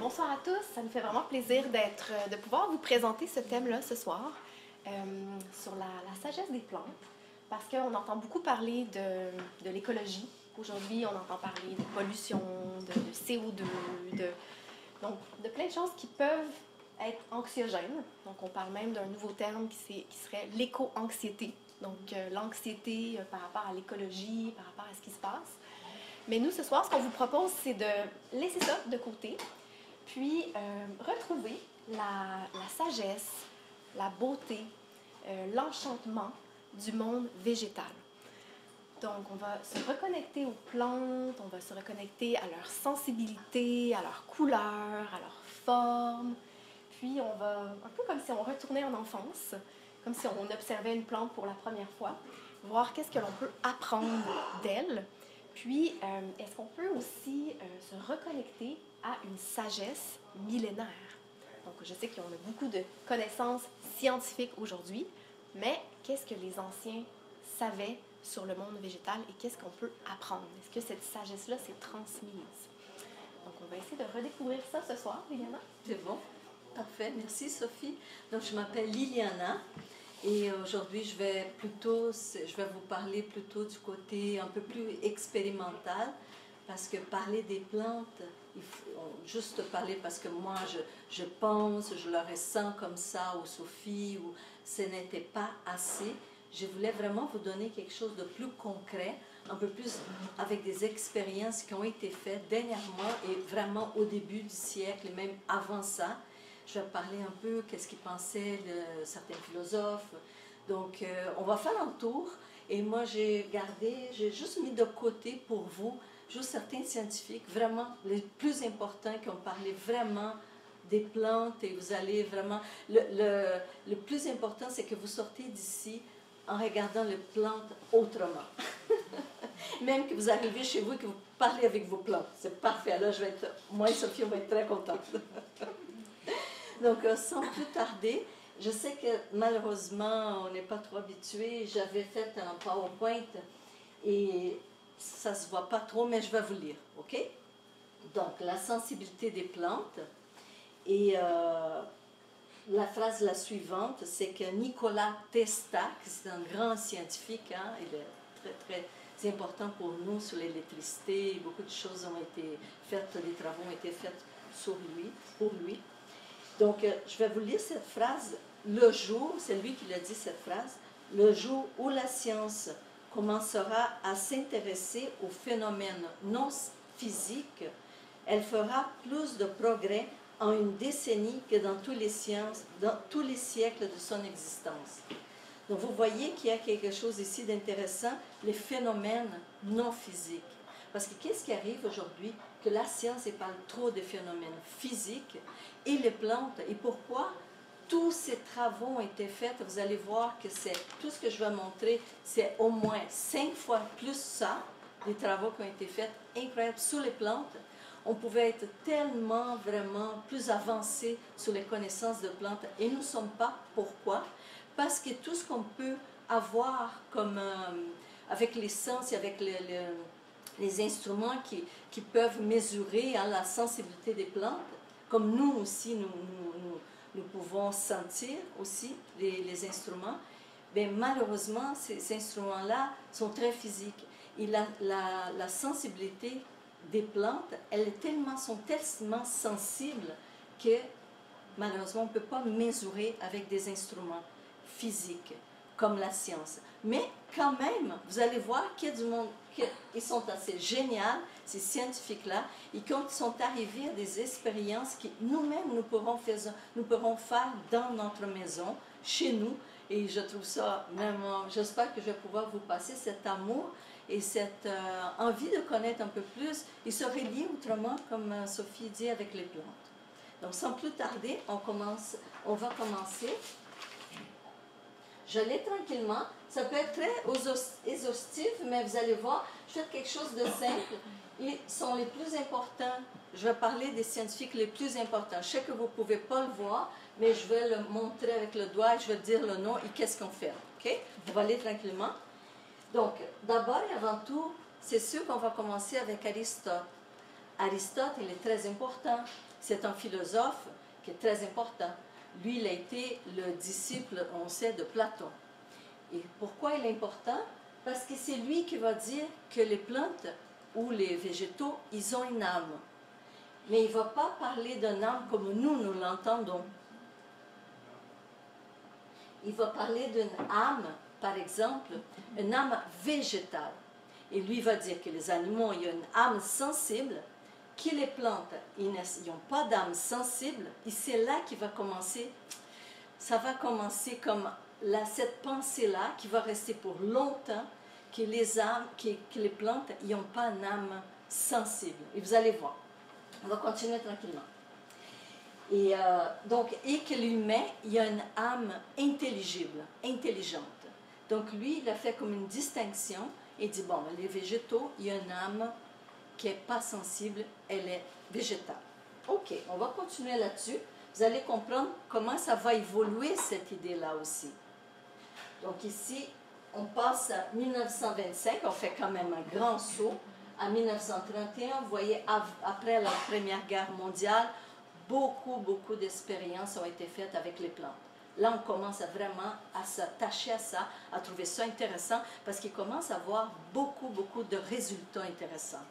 bonsoir à tous. Ça me fait vraiment plaisir de pouvoir vous présenter ce thème-là ce soir sur la sagesse des plantes, parce qu'on entend beaucoup parler de l'écologie. Aujourd'hui, on entend parler de pollution, de CO2, donc de plein de choses qui peuvent être anxiogènes. Donc, on parle même d'un nouveau terme qui serait l'éco-anxiété. Donc, l'anxiété par rapport à l'écologie, par rapport à ce qui se passe. Mais nous, ce soir, ce qu'on vous propose, c'est de laisser ça de côté, puis retrouver la sagesse, la beauté, l'enchantement du monde végétal. Donc, on va se reconnecter aux plantes, on va se reconnecter à leur sensibilité, à leur couleur, à leur forme. Puis, on va, un peu comme si on retournait en enfance, comme si on observait une plante pour la première fois, voir qu'est-ce que l'on peut apprendre d'elle. Puis, est-ce qu'on peut aussi se reconnecter à une sagesse millénaire? Donc, je sais qu'on a beaucoup de connaissances scientifiques aujourd'hui, mais qu'est-ce que les anciens savaient sur le monde végétal et qu'est-ce qu'on peut apprendre? Est-ce que cette sagesse-là s'est transmise? Donc, on va essayer de redécouvrir ça ce soir, Liliana. C'est bon, parfait, merci Sophie. Donc, je m'appelle Liliana. Et aujourd'hui, je vais vous parler plutôt du côté un peu plus expérimental, parce que parler des plantes, il faut juste parler parce que moi, je pense, je le ressens comme ça, ou Sophie, ou ce n'était pas assez. Je voulais vraiment vous donner quelque chose de plus concret, un peu plus avec des expériences qui ont été faites dernièrement et vraiment au début du siècle, et même avant ça. Je vais parler un peu qu'est-ce qu'ils pensaient certains philosophes. Donc, on va faire un tour. Et moi, j'ai juste mis de côté pour vous, juste certains scientifiques, vraiment les plus importants qui ont parlé vraiment des plantes. Et vous allez vraiment... Le plus important, c'est que vous sortez d'ici en regardant les plantes autrement. Même que vous arrivez chez vous et que vous parlez avec vos plantes. C'est parfait. Là, moi et Sophie, on va être très contentes. Donc, sans plus tarder, je sais que malheureusement, on n'est pas trop habitué. J'avais fait un PowerPoint et ça ne se voit pas trop, mais je vais vous lire, OK? Donc, la sensibilité des plantes. Et la phrase la suivante, c'est que Nikola Tesla, c'est un grand scientifique, hein, il est très, très important pour nous sur l'électricité. Beaucoup de choses ont été faites, des travaux ont été faits pour lui. Donc, je vais vous lire cette phrase. Le jour, c'est lui qui l'a dit cette phrase, le jour où la science commencera à s'intéresser aux phénomènes non physiques, elle fera plus de progrès en une décennie que dans tous les siècles de son existence. Donc, vous voyez qu'il y a quelque chose ici d'intéressant, les phénomènes non physiques. Parce que qu'est-ce qui arrive aujourd'hui? Que la science parle trop des phénomènes physiques et les plantes. Et pourquoi? Tous ces travaux ont été faits. Vous allez voir que tout ce que je vais montrer, c'est au moins 5 fois plus ça, des travaux qui ont été faits, incroyables, sur les plantes. On pouvait être tellement, vraiment plus avancé sur les connaissances de plantes et nous ne sommes pas. Pourquoi? Parce que tout ce qu'on peut avoir comme, avec les sens et avec les instruments qui peuvent mesurer la sensibilité des plantes, comme nous aussi, nous pouvons sentir aussi les instruments, bien, malheureusement, ces instruments-là sont très physiques. Et la sensibilité des plantes, sont tellement sensibles que malheureusement, on ne peut pas mesurer avec des instruments physiques comme la science. Mais quand même, vous allez voir qu'il y a du monde, ils sont assez géniaux, ces scientifiques-là, et quand ils sont arrivés à des expériences que nous-mêmes, nous pourrons faire dans notre maison, chez nous, et je trouve ça vraiment, j'espère que je vais pouvoir vous passer cet amour et cette envie de connaître un peu plus et se relier autrement, comme Sophie dit, avec les plantes. Donc, sans plus tarder, on va commencer. Je l'ai tranquillement. Ça peut être très exhaustif, mais vous allez voir, je fais quelque chose de simple. Ils sont les plus importants. Je vais parler des scientifiques les plus importants. Je sais que vous ne pouvez pas le voir, mais je vais le montrer avec le doigt et je vais dire le nom et qu'est-ce qu'on fait. OK? On va aller tranquillement. Donc, d'abord et avant tout, c'est sûr qu'on va commencer avec Aristote. Aristote, il est très important. C'est un philosophe qui est très important. Lui, il a été le disciple, on sait, de Platon. Et pourquoi il est important? Parce que c'est lui qui va dire que les plantes ou les végétaux, ils ont une âme. Mais il ne va pas parler d'une âme comme nous l'entendons. Il va parler d'une âme, par exemple, une âme végétale. Et lui va dire que les animaux, il y a une âme sensible, que les plantes, ils n'ont pas d'âme sensible. Et c'est là qu'il va commencer, ça va commencer comme cette pensée-là qui va rester pour longtemps, que les âmes, que les plantes, ils n'ont pas une âme sensible. Et vous allez voir. On va continuer tranquillement. Et, et que l'humain, il y a une âme intelligible, intelligente. Donc lui, il a fait comme une distinction et dit, bon, les végétaux, il y a une âme qui n'est pas sensible, elle est végétale. Ok, on va continuer là-dessus. Vous allez comprendre comment ça va évoluer, cette idée-là aussi. Donc ici, on passe à 1925, on fait quand même un grand saut. À 1931, vous voyez, après la Première Guerre mondiale, beaucoup d'expériences ont été faites avec les plantes. Là, on commence vraiment à s'attacher à ça, à trouver ça intéressant, parce qu'il commence à avoir beaucoup de résultats intéressants.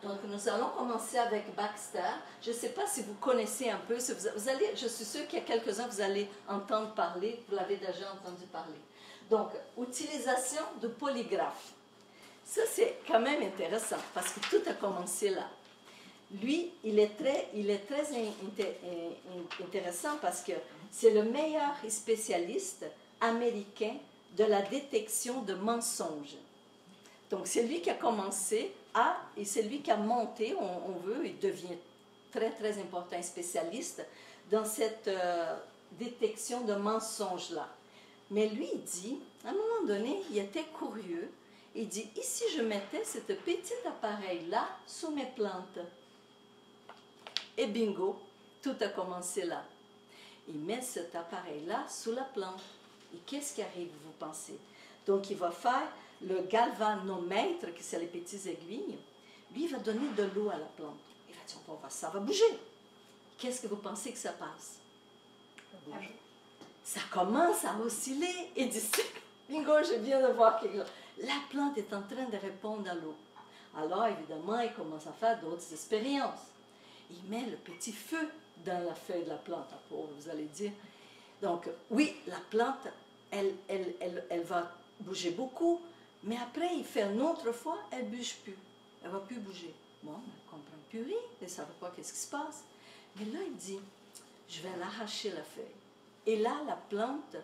Donc, nous allons commencer avec Baxter. Je ne sais pas si vous connaissez un peu, si vous allez, je suis sûre qu'il y a quelques-uns, vous allez entendre parler, vous l'avez déjà entendu parler. Donc, utilisation de polygraphe. Ça, c'est quand même intéressant, parce que tout a commencé là. Lui, il est très intéressant parce que c'est le meilleur spécialiste américain de la détection de mensonges. Donc, c'est lui qui a commencé et c'est lui qui a monté, on veut, il devient très important spécialiste dans cette détection de mensonges-là. Mais lui, il dit, à un moment donné, il était curieux, il dit, « Ici, je mettais ce petit appareil-là sous mes plantes. » Et bingo, tout a commencé là. Il met cet appareil-là sous la plante. Et qu'est-ce qui arrive, vous pensez? Donc, il va faire le galvanomètre, qui c'est les petites aiguilles. Lui, il va donner de l'eau à la plante. Il va dire, on va voir, ça va bouger. Qu'est-ce que vous pensez que ça passe? Ça commence à osciller. Et dit, bingo, je viens de voir quelque chose. La plante est en train de répondre à l'eau. Alors, évidemment, il commence à faire d'autres expériences. Il met le petit feu dans la feuille de la plante, vous allez dire. Donc, oui, la plante, elle va bouger beaucoup, mais après, il fait une autre fois, elle ne bouge plus. Elle ne va plus bouger. Bon, elle ne comprend plus rien, elle ne savait pas qu'est-ce qui se passe. Mais là, il dit, je vais l'arracher la feuille. Et là, la plante,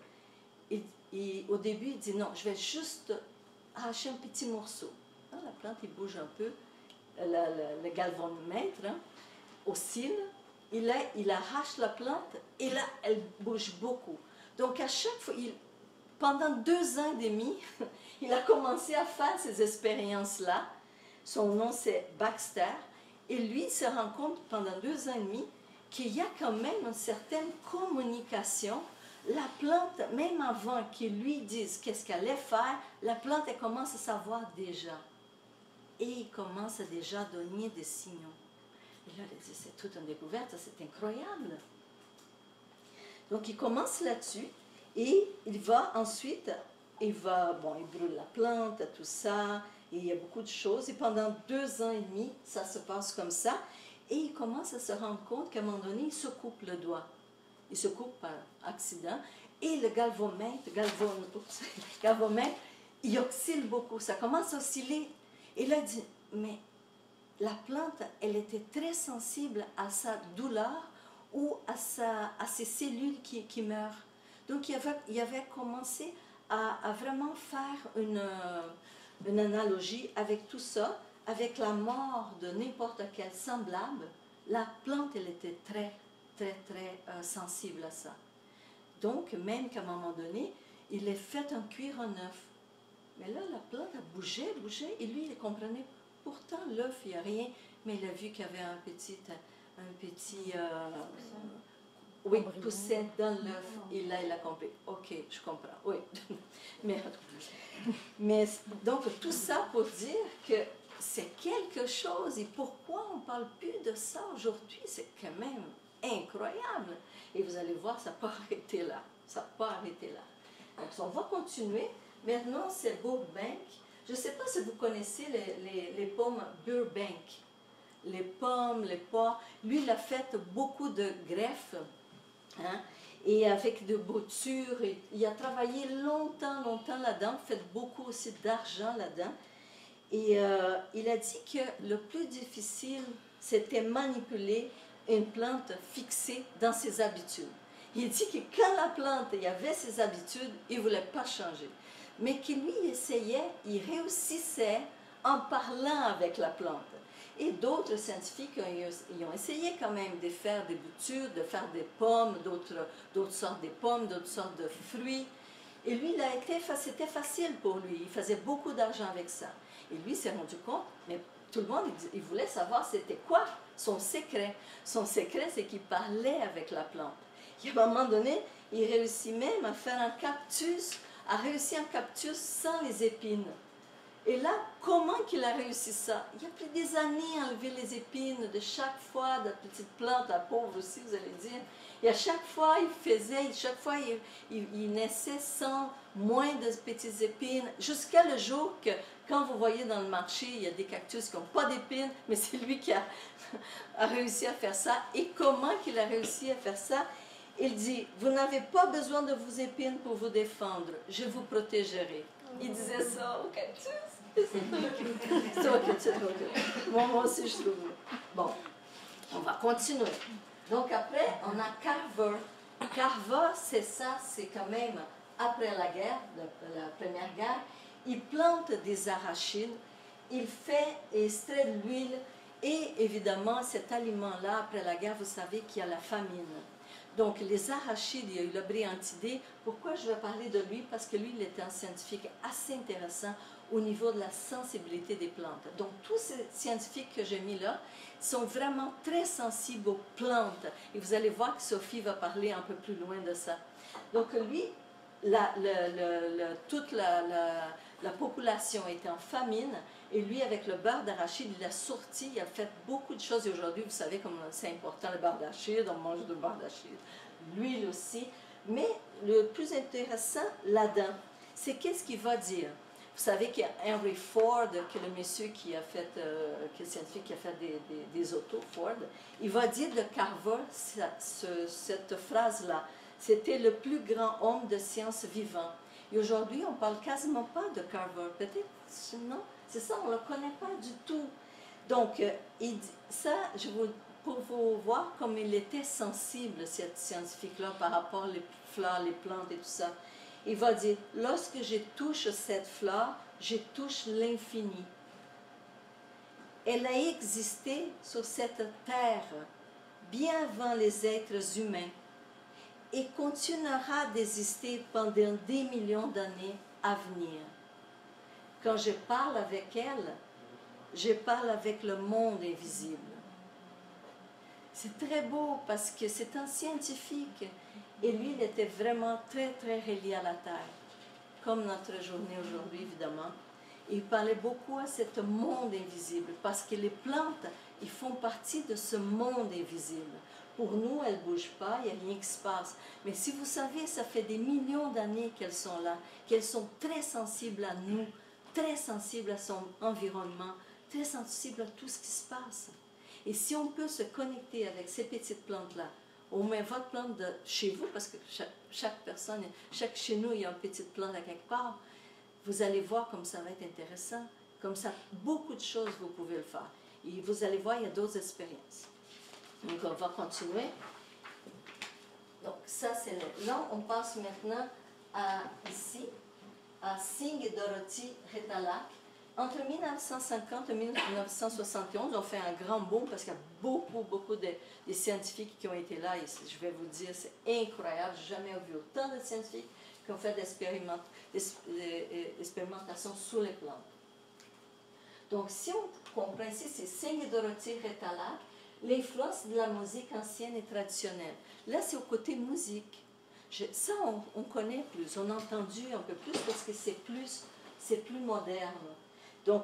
au début, il dit, non, je vais juste arracher un petit morceau. Là, la plante, il bouge un peu, le galvanomètre, hein, oscille, et là, il arrache la plante, et là, elle bouge beaucoup. Donc, à chaque fois, pendant 2 ans et demi, il a commencé à faire ces expériences-là. Son nom, c'est Baxter. Et lui, il se rend compte, pendant 2 ans et demi, qu'il y a quand même une certaine communication. La plante, même avant qu'il lui dise qu'est-ce qu'elle allait faire, la plante, elle commence à savoir déjà. Et il commence à déjà donner des signaux. Et là, il dit, c'est toute une découverte, c'est incroyable. Donc, il commence là-dessus et il va ensuite, il brûle la plante, tout ça, et il y a beaucoup de choses. Et pendant 2 ans et demi, ça se passe comme ça. Et il commence à se rendre compte qu'à un moment donné, il se coupe le doigt. Il se coupe par accident. Et le galvomètre, il oscille beaucoup. Ça commence à osciller. Et là, il dit, mais la plante, elle était très sensible à sa douleur ou à ses cellules qui meurent. Donc, il avait commencé à vraiment faire une analogie avec tout ça, avec la mort de n'importe quel semblable. La plante, elle était très sensible à ça. Donc, même qu'à un moment donné, il a fait un cuir en œuf. Mais là, la plante a bougé, et lui, il comprenait. Pourtant, l'œuf, il n'y a rien, mais il a vu qu'il y avait un petit poussait dans l'œuf, et là, il a compris. Ok, je comprends, oui. mais donc, tout ça pour dire que c'est quelque chose. Et pourquoi on ne parle plus de ça aujourd'hui? C'est quand même incroyable. Et vous allez voir, ça n'a pas arrêté là. Ça n'a pas arrêté là. Donc, on va continuer. Maintenant, c'est Burbank. Je ne sais pas si vous connaissez les pommes Burbank. Les pommes, les pois. Lui, il a fait beaucoup de greffes. Hein, et avec de boutures. Et il a travaillé longtemps là-dedans. Fait beaucoup aussi d'argent là-dedans. Et il a dit que le plus difficile, c'était manipuler une plante fixée dans ses habitudes. Il dit que quand la plante il avait ses habitudes, il ne voulait pas changer. Mais qu'il lui essayait, il réussissait en parlant avec la plante. Et d'autres scientifiques ils ont essayé quand même de faire des boutures, de faire des pommes, d'autres sortes de pommes, d'autres sortes de fruits. Et lui, c'était facile pour lui. Il faisait beaucoup d'argent avec ça. Et lui s'est rendu compte, mais tout le monde, il voulait savoir c'était quoi son secret. Son secret, c'est qu'il parlait avec la plante. Et à un moment donné, il réussit même à faire un cactus, à réussir un cactus sans les épines. Et là, comment qu'il a réussi ça? Il a pris des années à enlever les épines de chaque fois de la petite plante, la pauvre aussi, vous allez dire. Et à chaque fois, il naissait sans moins de petites épines, jusqu'à le jour que, quand vous voyez dans le marché, il y a des cactus qui n'ont pas d'épines, mais c'est lui qui a réussi à faire ça. Et comment qu'il a réussi à faire ça? Il dit, vous n'avez pas besoin de vos épines pour vous défendre, je vous protégerai. Il disait ça au cactus. C'est ok. Moi aussi, je trouve. Bon, on va continuer. Donc après, on a Carver. Carver, c'est ça, c'est quand même après la guerre, la première guerre, il plante des arachides, il fait extrait de l'huile, et évidemment, cet aliment-là, après la guerre, vous savez qu'il y a la famine. Donc, les arachides, il y a eu le brillantidé. Pourquoi je vais parler de lui? Parce que lui, il était un scientifique assez intéressant au niveau de la sensibilité des plantes. Donc, tous ces scientifiques que j'ai mis là sont vraiment très sensibles aux plantes. Et vous allez voir que Sophie va parler un peu plus loin de ça. Donc, lui, toute la population était en famine. Et lui, avec le beurre d'arachide, il a sorti, il a fait beaucoup de choses. Et aujourd'hui, vous savez comme c'est important le beurre d'arachide, on mange du beurre d'arachide, l'huile aussi. Mais le plus intéressant là-dedans, c'est qu'est-ce qu'il va dire. Vous savez qu'il y a Henry Ford, qui est le monsieur qui a fait, qui est scientifique, qui a fait des autos, Ford. Il va dire de Carver cette phrase-là. C'était le plus grand homme de science vivant. Et aujourd'hui, on ne parle quasiment pas de Carver. Peut-être, non? C'est ça, on ne le connaît pas du tout. Donc, ça, pour vous voir comme il était sensible, cet scientifique-là, par rapport aux fleurs, les plantes et tout ça. Il va dire, lorsque je touche cette fleur, je touche l'infini. Elle a existé sur cette terre, bien avant les êtres humains, et continuera d'exister pendant des millions d'années à venir. Quand je parle avec elle, je parle avec le monde invisible. C'est très beau parce que c'est un scientifique et lui, il était vraiment très, très relié à la Terre, comme notre journée aujourd'hui, évidemment. Il parlait beaucoup à ce monde invisible parce que les plantes, ils font partie de ce monde invisible. Pour nous, elles ne bougent pas, il n'y a rien qui se passe. Mais si vous savez, ça fait des millions d'années qu'elles sont là, qu'elles sont très sensibles à nous, très sensible à son environnement, très sensible à tout ce qui se passe. Et si on peut se connecter avec ces petites plantes-là, au moins votre plante de chez vous, parce que chaque personne, chez nous, il y a une petite plante à quelque part, vous allez voir comme ça va être intéressant. Comme ça, beaucoup de choses, vous pouvez le faire. Et vous allez voir, il y a d'autres expériences. Donc, on va continuer. Donc, ça, c'est là, on passe maintenant à ici, à Singh et Dorothy Retalak. Entre 1950 et 1971, on fait un grand boom parce qu'il y a beaucoup de scientifiques qui ont été là. Et je vais vous dire, c'est incroyable. Je n'ai jamais vu autant de scientifiques qui ont fait des expérimentations sur les plantes. Donc, si on comprend ici, c'est Singh et Dorothy Retalak, l'influence de la musique ancienne et traditionnelle. Là, c'est au côté musique. Ça, on connaît plus, on a entendu un peu plus parce que c'est plus moderne. Donc,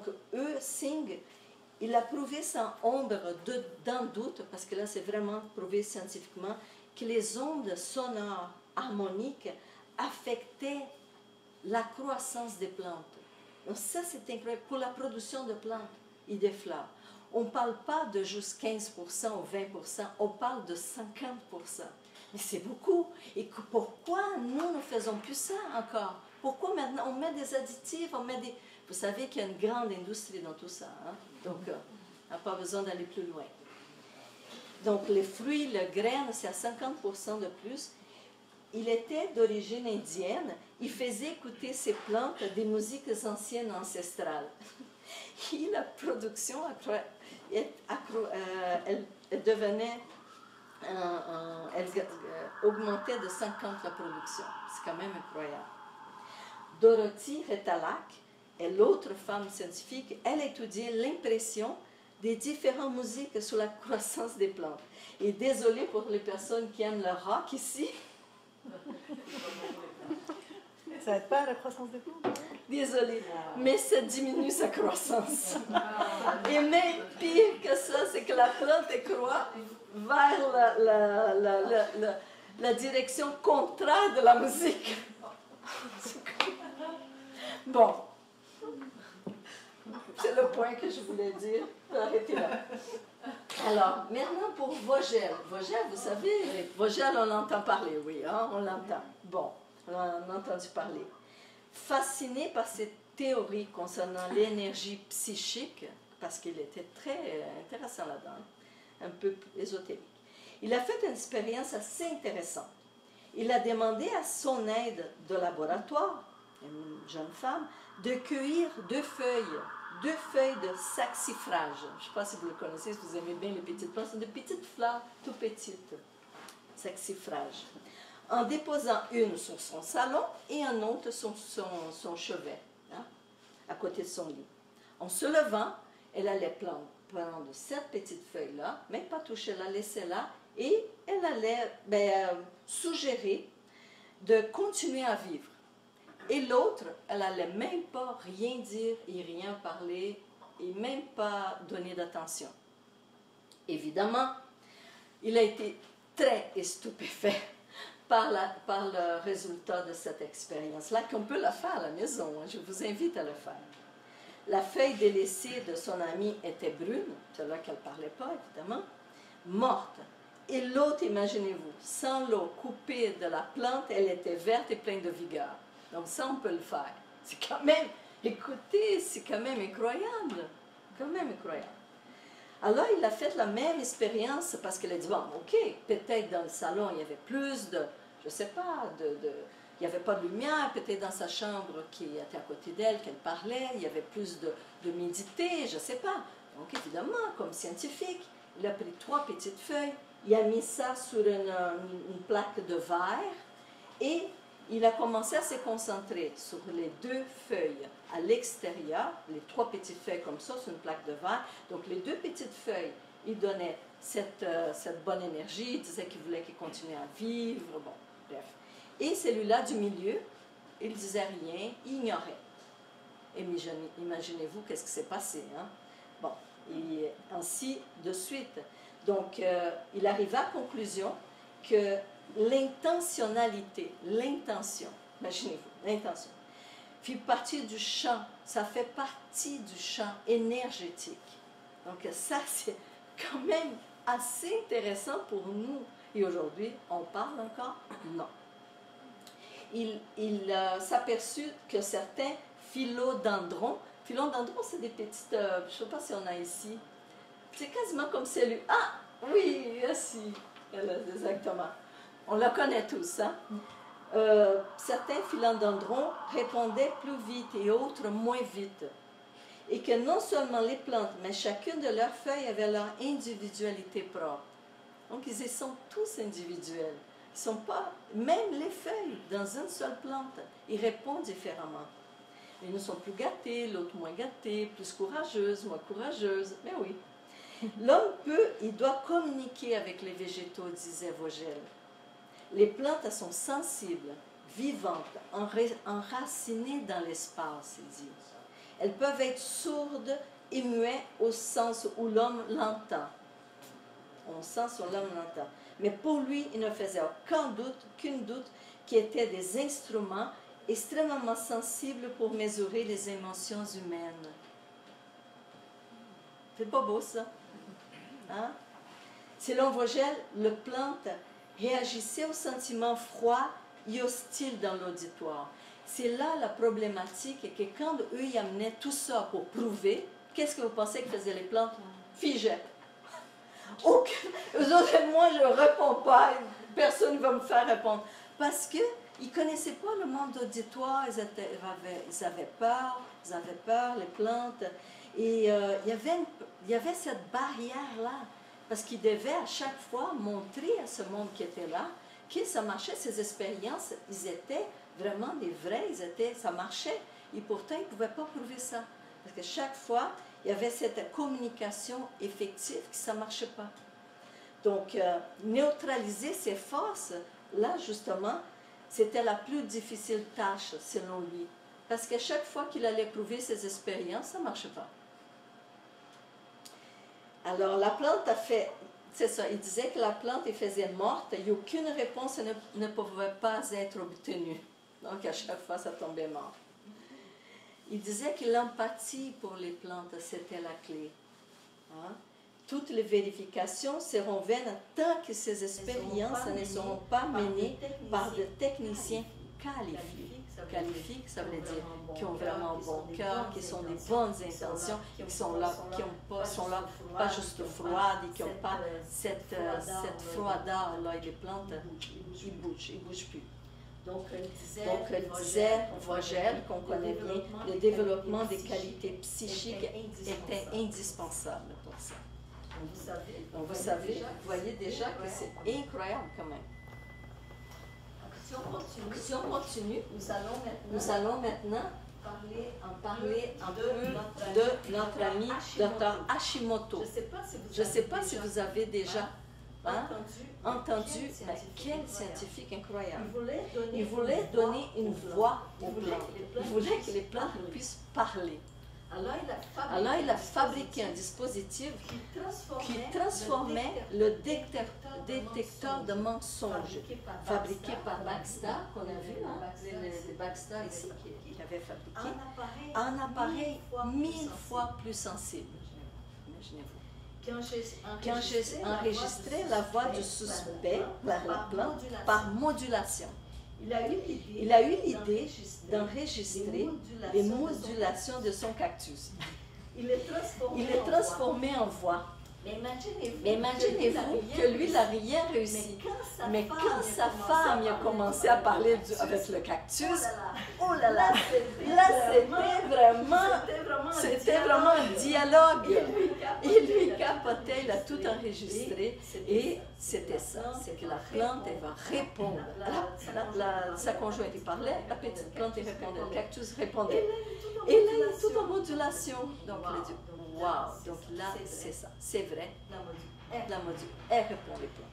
Singh, il a prouvé sans ombre d'un doute, parce que là c'est vraiment prouvé scientifiquement, que les ondes sonores harmoniques affectaient la croissance des plantes. Donc ça c'est incroyable, pour la production de plantes et des fleurs. On ne parle pas de juste 15% ou 20%, on parle de 50%. Mais c'est beaucoup. Et pourquoi nous ne faisons plus ça encore? Pourquoi maintenant on met des additifs, on met des... Vous savez qu'il y a une grande industrie dans tout ça, hein? Donc on n'a pas besoin d'aller plus loin. Donc les fruits, les graines, c'est à 50% de plus. Il était d'origine indienne, il faisait écouter ses plantes des musiques anciennes ancestrales. Et la production, elle devenait, elle augmentait de 50 la production. C'est quand même incroyable. Dorothy Retalak est l'autre femme scientifique. Elle étudiait l'impression des différentes musiques sur la croissance des plantes. Et désolée pour les personnes qui aiment le rock ici. Ça n'aide pas à la croissance des plantes? Désolée, mais ça diminue sa croissance. Et même pire que ça, c'est que la plante croît vers la direction contraire de la musique. Bon, c'est le point que je voulais dire. Arrêtez là. Alors, maintenant pour Vogel. Vogel, vous savez, Vogel, on l'entend parler, oui, hein, on l'entend. Bon, on en a entendu parler. Fasciné par cette théorie concernant l'énergie psychique, parce qu'il était très intéressant là-dedans, un peu ésotérique, il a fait une expérience assez intéressante. Il a demandé à son aide de laboratoire, une jeune femme, de cueillir deux feuilles de saxifrage. Je ne sais pas si vous le connaissez, si vous aimez bien les petites plantes, c'est de petites fleurs tout petites, saxifrage. En déposant une sur son salon et un autre sur son chevet, hein, à côté de son lit. En se levant, elle allait prendre cette petite feuille-là, même pas toucher, la laisser là, et elle allait suggérer de continuer à vivre. Et l'autre, elle n'allait même pas rien dire et rien parler et même pas donner d'attention. Évidemment, il a été très stupéfait par le résultat de cette expérience-là, qu'on peut la faire à la maison. Hein, je vous invite à le faire. La feuille délaissée de son amie était brune, c'est là qu'elle ne parlait pas, évidemment, morte. Et l'autre, imaginez-vous, sans l'eau coupée de la plante, elle était verte et pleine de vigueur. Donc ça, on peut le faire. C'est quand même, écoutez, c'est quand même incroyable. Quand même incroyable. Alors, il a fait la même expérience parce qu'il a dit, bon, ok, peut-être dans le salon, il y avait plus de, je ne sais pas, il n'y avait pas de lumière, peut-être dans sa chambre qui était à côté d'elle, qu'elle parlait, il y avait plus de humidité, je ne sais pas. Donc, évidemment, comme scientifique, il a pris 3 petites feuilles, il a mis ça sur une plaque de verre et il a commencé à se concentrer sur les 2 feuilles à l'extérieur, les 3 petites feuilles comme ça sur une plaque de verre. Donc les 2 petites feuilles, il donnait cette bonne énergie, il disait qu'il voulait qu'il continue à vivre, bon, bref. Et celui-là du milieu, il ne disait rien, il ignorait. Et imaginez-vous qu'est-ce qui s'est passé, hein? Bon, et ainsi de suite. Donc il arriva à la conclusion que l'intentionnalité, l'intention, imaginez-vous, l'intention, fait partie du champ, ça fait partie du champ énergétique. Donc ça, c'est quand même assez intéressant pour nous. Et aujourd'hui, on parle encore? Non. Il s'aperçut que certains philodendrons, c'est des petites, je ne sais pas si on a ici, c'est quasiment comme celui, ah oui, si, exactement. On la connaît tous, hein? Certains philodendrons répondaient plus vite et autres moins vite. Et que non seulement les plantes, mais chacune de leurs feuilles avait leur individualité propre. Donc, ils sont tous individuels. Ils ne sont pas, même les feuilles, dans une seule plante, ils répondent différemment. Ils ne sont plus gâtés, l'autre moins gâté, plus courageuse, moins courageuse. Mais oui. L'homme il doit communiquer avec les végétaux, disait Vogel. Les plantes, elles sont sensibles, vivantes, enracinées dans l'espace, il dit. Elles peuvent être sourdes et muettes au sens où l'homme l'entend. Au sens où l'homme l'entend. Mais pour lui, il ne faisait aucun doute qu'ils étaient des instruments extrêmement sensibles pour mesurer les émotions humaines. C'est pas beau ça? Hein? Selon Vogel, le plante réagissait aux sentiments froids et hostiles dans l'auditoire. C'est là la problématique, et que quand eux ils amenaient tout ça pour prouver, qu'est-ce que vous pensez que faisaient les plantes? Figeaient. Eux autres, moi je ne réponds pas, personne ne va me faire répondre. Parce qu'ils ne connaissaient pas le monde d'auditoire, ils avaient peur, les plantes. Et il y avait cette barrière-là, parce qu'ils devaient à chaque fois montrer à ce monde qui était là que ça marchait, ces expériences, ils étaient vraiment des vrais, ça marchait, et pourtant ils ne pouvaient pas prouver ça. Parce que chaque fois, il y avait cette communication effective que ça ne marchait pas. Donc, neutraliser ces forces, là justement, c'était la plus difficile tâche selon lui. Parce que chaque fois qu'il allait prouver ses expériences, ça ne marchait pas. Alors, la plante a fait, c'est ça, il disait que la plante il faisait morte et aucune réponse ne pouvait pas être obtenue. Donc, à chaque fois, ça tombait mort. Il disait que l'empathie pour les plantes, c'était la clé. Hein? Toutes les vérifications seront vaines tant que ces expériences ne seront pas menées par des techniciens qualifiés. Qualifiés, ça veut dire qui ont vraiment un bon cœur, qui sont des bonnes intentions, qui sont là, sont là pas juste froides et qui n'ont pas cette froideur-là. Et les plantes, ils bougent plus. Donc, il disait, Vogel, qu'on connaît bien, le développement des qualités psychiques était indispensable pour ça. Donc, vous savez, vous voyez déjà que c'est incroyable quand même. Si on continue, nous allons maintenant parler un peu de notre ami Dr. Hashimoto. Je ne sais pas si vous avez déjà entendu, mais quel scientifique incroyable. Il voulait donner une voix aux plantes. Il voulait que les plantes puissent parler. Alors il a fabriqué un dispositif qui transformait le détecteur de mensonges, fabriqué par Baxter, qu'on a vu, les Baxter ici, qui avait fabriqué, en appareil 1000 fois plus sensible. Imaginez-vous. Quand j'ai enregistré la voix du suspect par la plante par modulation. Il a eu l'idée d'enregistrer les modulations de son cactus. Il est transformé en voix. Mais imaginez-vous que lui, il n'a rien réussi. Mais quand sa femme a commencé à parler avec le cactus, oh là là, c'était vraiment un dialogue. Il lui capotait, il a tout enregistré. Et c'était ça, c'est que la plante, elle va répondre. Sa conjointe, il parlait, la petite plante, elle répondait, le cactus répondait. Et là, il y a tout en modulation. Donc, il a dit, wow, donc là, c'est ça, c'est vrai. La module, elle répond les plantes.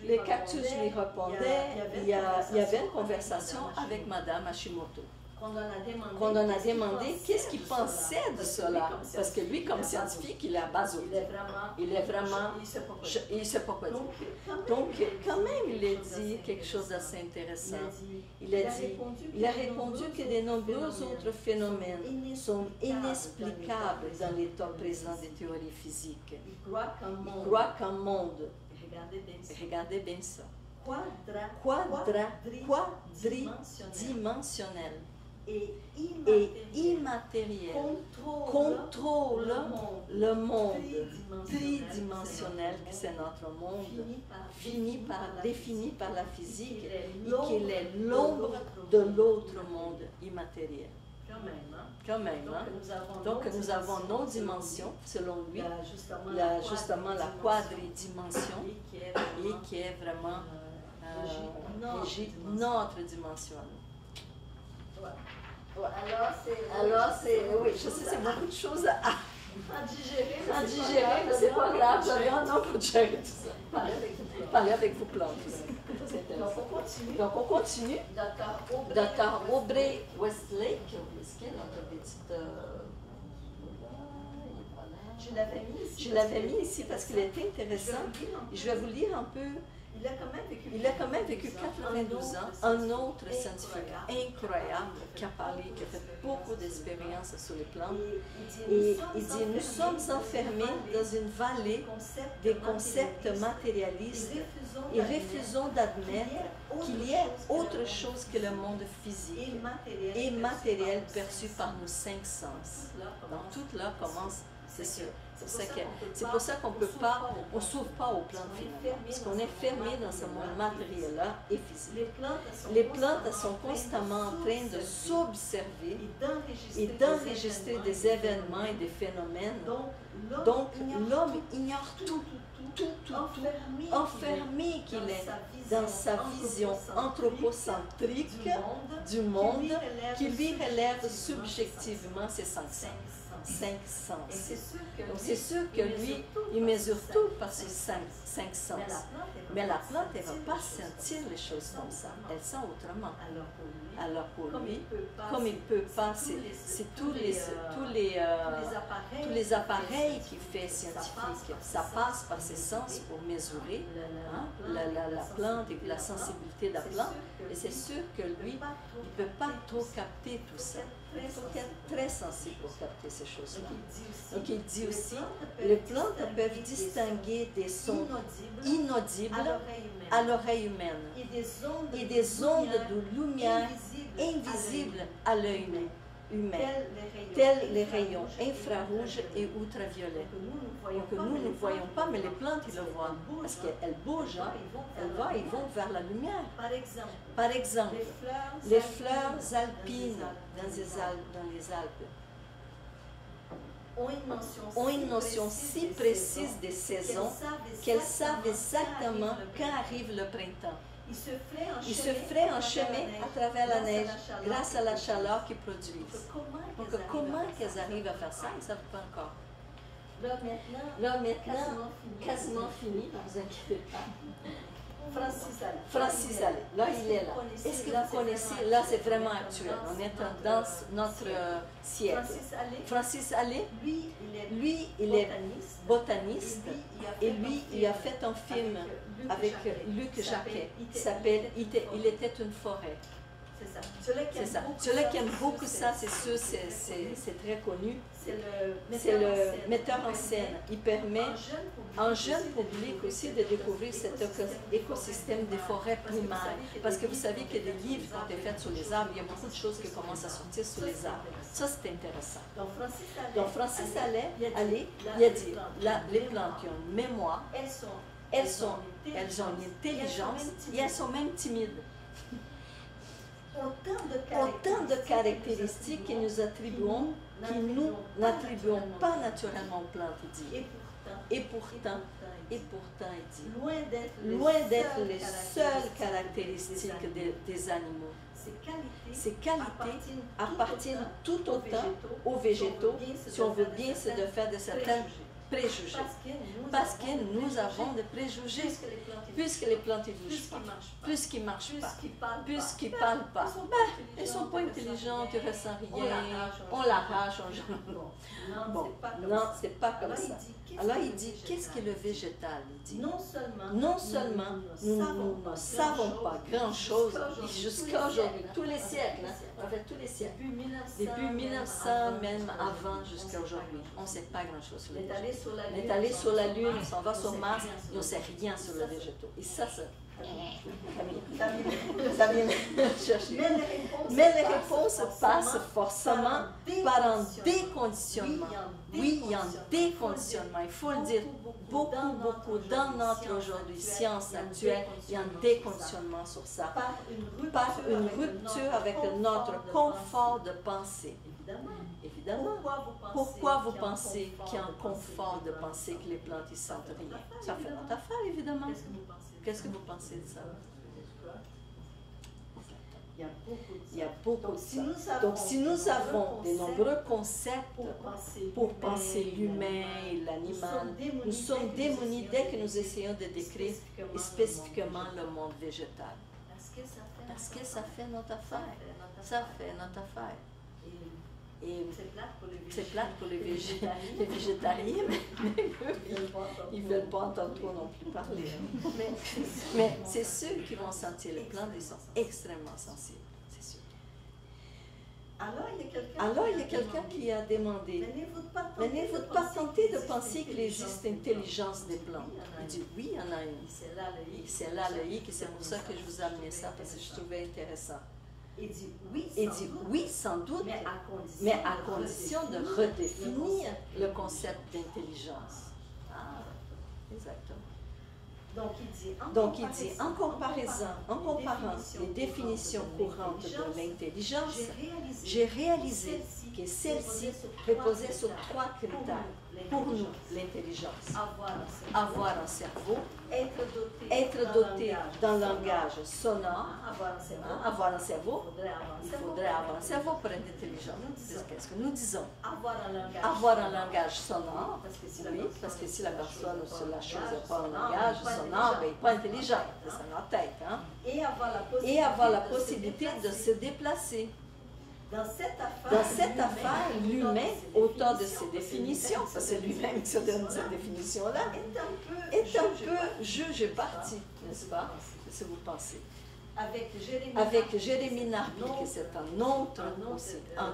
Les cactus lui répondaient. Il y avait une conversation avec Madame Hashimoto. Quand on a demandé qu'est-ce qu'il pensait de cela, parce que lui, comme scientifique, il est à base il est vraiment, il ne sait pas quoi dire. Donc, quand même, il a dit quelque chose d'assez intéressant. Il a répondu que de nombreux autres phénomènes sont inexplicables dans l'état présent des théories physiques. Il croit qu'un monde, regardez bien ça, quadridimensionnel et immatériel contrôle le monde tridimensionnel, que c'est notre monde, défini par la physique, et qu'il est l'ombre de l'autre monde immatériel. Quand même, hein? Donc nous avons nos dimensions, selon lui, justement la quadridimension, et qui est vraiment notre dimension. Ouais. Alors, oui, je sais, c'est beaucoup de choses À digérer, mais c'est pas grave, j'avais un nom pour digérer tout ça. Parler avec vos plantes. C'est intéressant. Donc on continue. Dr. Aubrey Westlake, qui est notre petite. Je l'avais mis ici parce qu'il était intéressant. Et je vais vous lire un peu. Il a quand même vécu 92 ans, un autre scientifique incroyable qui a parlé, qui a fait beaucoup d'expériences sur les plantes. Et il dit, nous sommes enfermés dans une vallée des concepts matérialistes et refusons d'admettre qu'il y ait autre chose que le monde physique et matériel perçu par nos 5 sens. Donc tout là commence, c'est sûr. C'est pour ça qu'on ne peut pas, on ne s'ouvre pas aux plantes finalement, parce qu'on est fermé dans ce monde matériel-là et physique. Les plantes sont constamment en train de s'observer et d'enregistrer des événements et des phénomènes. Donc l'homme ignore tout, enfermé qu'il est dans sa vision anthropocentrique du monde qui lui relève subjectivement ses 5 sens. 5 sens. Donc c'est sûr que lui, il mesure tout par ses 5 sens. Mais la plante, elle ne va pas sentir les choses comme ça. Elle sent autrement. Alors pour lui, comme il ne peut pas, c'est tous les appareils qu'il fait scientifiques. Ça passe par ses sens pour mesurer la plante et la sensibilité de la plante. Et c'est sûr que lui, il ne peut pas trop capter tout ça. Il faut qu'il soit très sensible pour capter ces choses-là. Donc il dit aussi, les plantes peuvent distinguer des sons inaudibles à l'oreille humaine et des ondes de lumière invisibles à l'œil humain, tels les rayons infrarouges et ultraviolets. Donc nous ne voyons pas, mais les plantes, ils le voient, parce qu'elles bougent, ils vont vers la lumière. Par exemple, les fleurs alpines dans les Alpes ont une notion si précise des saisons qu'elles savent exactement quand arrive le printemps. Ils se fraient un chemin à travers la neige grâce à la chaleur qu'ils produisent. Donc comment qu'elles arrivent à faire ça, ils ne savent pas encore. Là maintenant, quasiment fini, ne vous inquiétez pas. Francis Allais, là il est là. Est-ce que vous connaissez, là c'est vraiment actuel, on est dans notre siècle. Francis Allais, lui il est botaniste et lui il a fait un film avec Luc Jacquet qui s'appelle Il était une forêt. C'est ça. Ceux-là qui aiment beaucoup ça, c'est sûr, c'est très connu. C'est le metteur en scène. Il permet à un jeune public aussi de découvrir cet écosystème des forêts primaires. Parce que vous savez qu'il y a des livres qui ont été faits sur les arbres, il y a beaucoup de choses qui commencent à sortir sur les arbres. Ça, c'est intéressant. Donc, Francis Allais, il a dit, les plantes qui ont une mémoire, elles ont une intelligence et elles sont même timides. Autant de caractéristiques que nous attribuons, qui nous n'attribuons pas naturellement aux plantes, il dit. Et pourtant, il dit, loin d'être les seules caractéristiques des animaux, ces qualités appartiennent tout autant aux végétaux, si on veut bien se défaire de certains préjugés. Parce que nous avons des préjugés. Puisque les plantes ne bougent pas, puisqu'ils ne marchent pas, puisqu'ils ne parlent pas, elles ne sont pas intelligentes, ils ne ressentent rien, on l'arrache, on jette. Bon, non, c'est pas comme ça. Alors il dit, qu'est-ce que le végétal? Il dit, non seulement nous ne savons pas grand-chose jusqu'à aujourd'hui, tous les siècles, en fait tous les siècles, depuis 1900, même avant jusqu'à aujourd'hui, on ne sait pas grand-chose sur les végétaux. On est allé sur la Lune, on s'en va sur Mars, et on ne sait rien sur les végétaux. Et ça vient chercher. Mais les réponses passent forcément par un déconditionnement. Oui, il y a un déconditionnement, il faut le dire. Beaucoup dans notre aujourd'hui science actuelle, il y a un déconditionnement sur ça. Par une rupture avec notre confort de pensée. Évidemment. Pourquoi vous pensez qu'il y a un confort de penser que les plantes ne sentent rien? Ça fait notre affaire, évidemment. Qu'est-ce que vous pensez de ça? Il y a beaucoup de ça. Donc si nous avons de nombreux concepts pour penser l'humain et l'animal, nous sommes démunis dès que nous essayons de décrire spécifiquement le monde végétal. Parce que ça fait notre affaire. Ça fait notre affaire. Et c'est plate pour les végétariens, mais eux, ils ne veulent pas entendre trop non plus parler. Mais c'est ceux qui vont sentir les plantes, ils sont extrêmement sensibles, c'est sûr. Alors il y a quelqu'un qui a demandé, mais n'avez-vous pas tenté de penser qu'il existe intelligence des plantes? Il dit oui, il y en a une. Et c'est là le hic, et c'est pour ça que je vous ai amené ça, parce que je trouvais intéressant. Il dit oui, sans doute, mais à condition de redéfinir le concept d'intelligence. Ah, exactement. Donc il dit, en comparant les définitions courantes de l'intelligence, j'ai réalisé que celle-ci reposait sur 3 critères. Pour nous, l'intelligence. Avoir un cerveau, être doté d'un langage sonore. Avoir un cerveau, il faudrait avoir un cerveau pour être intelligent. C'est ce que nous disons. Avoir un langage sonore, oui, parce que si la personne ou la chose n'a pas un langage sonore, ben, il n'est pas intelligent, c'est ça notre tête. Hein? Et avoir la possibilité de se déplacer. Dans cette affaire, l'humain, autant de ses définitions, parce que c'est lui-même qui se donne cette définition-là, est un peu juge parti, n'est-ce pas? Si vous pensez. Avec Jérémie Narby, qui c'est un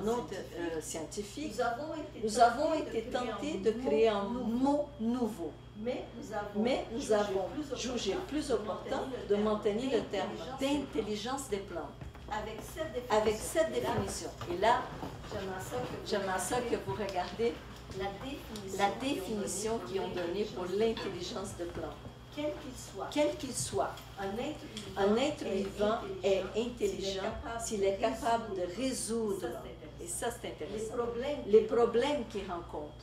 autre scientifique, nous avons été tentés de créer un mot nouveau. Mais nous avons jugé plus opportun de maintenir le terme d'intelligence des plantes. Avec cette définition. Et là, j'aimerais ça que vous regardez la définition qu'ils ont donnée pour l'intelligence de plantes. Quel qu'il soit, un être vivant est intelligent s'il est capable de résoudre, et ça c'est intéressant, les problèmes qu'il rencontre.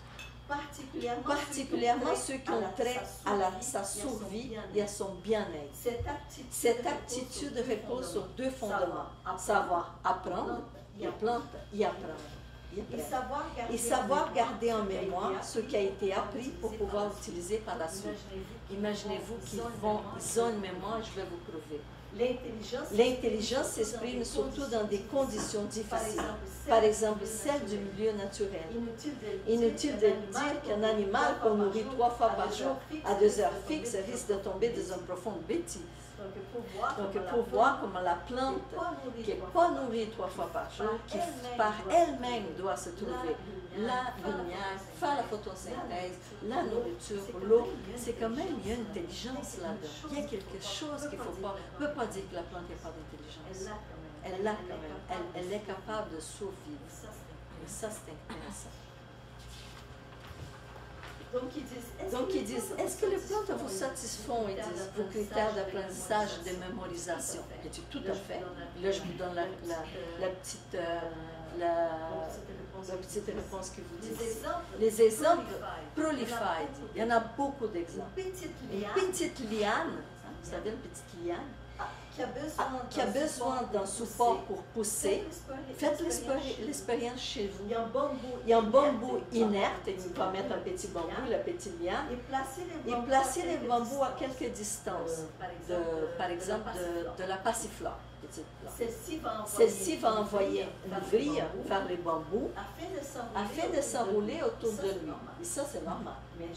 Particulièrement ceux qui ont trait à sa survie et à son bien-être. Cette aptitude repose sur 2 fondements. Savoir apprendre et apprendre. Et savoir garder en mémoire ce qui a été appris pour pouvoir utiliser par la suite. Imaginez-vous qu'ils ont une mémoire, je vais vous prouver. L'intelligence s'exprime surtout dans des conditions difficiles, par exemple celle du milieu naturel. Inutile de dire qu'un animal qu'on nourrit 3 fois par jour à 2 heures fixes risque de tomber dans une profonde bêtise. Donc pour voir comment la plante qui n'est pas nourrie 3 fois par jour, qui par elle-même doit se trouver la lumière, faire la photosynthèse, la nourriture, l'eau, c'est quand même, il y a une intelligence là-dedans. Il y a quelque chose qu'il ne faut pas, on ne peut pas dire que la plante n'a pas d'intelligence. Elle l'a quand même, elle est capable de survivre. Et ça, c'est intéressant. Donc ils disent, est-ce que les plantes vous satisfont, ils disent, vos critères d'apprentissage et de mémorisation? Et tu dis, tout à fait. Là, je vous donne la petite réponse que vous dites. Les exemples prolified, il y en a beaucoup d'exemples. Une petite liane, vous savez, une petite liane, qui a besoin d'un support pour pousser. Faites l'expérience chez vous. Il y a un bambou inerte, et on va mettre un petit bambou, la petite liane, et placer les bambous à quelques distances, par exemple de la passiflore. Celle-ci va envoyer une vrille vers les bambous afin de s'enrouler autour de lui. Et ça, c'est normal. Mais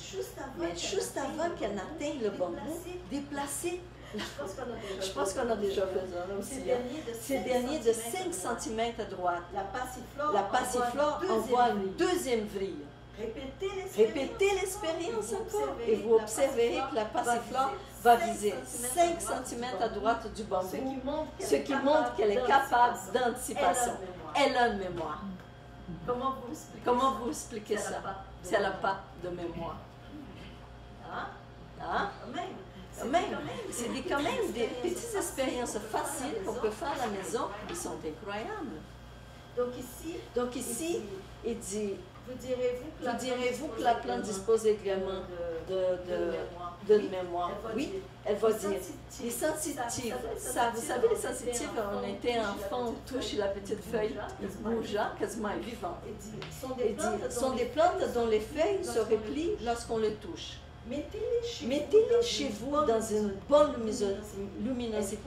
juste avant qu'elle n'atteigne le bambou, déplacer. Je pense qu'on a déjà fait ça aussi. Ces derniers de 5 cm à droite. La passiflore envoie une deuxième vrille. Répétez l'expérience encore et vous observerez que la passiflore va viser 5 cm à droite du bambou, ce qui montre qu'elle est capable d'anticipation. Elle a une mémoire. Comment vous expliquez ça? Si elle n'a pas de mémoire. Hein? C'est quand même des petites expériences faciles qu'on peut faire à la maison qui sont incroyables. Donc ici, il dit, Vous direz-vous que la plante dispose également de mémoire? Oui, elle va dire. Les sensitifs, ça, vous savez, les sensitifs, on était enfant, on touche la petite feuille, il bougea, quasiment vivant. Et dit, sont des plantes dont les feuilles se replient lorsqu'on les touche. Mettez-les chez vous dans une bonne luminosité.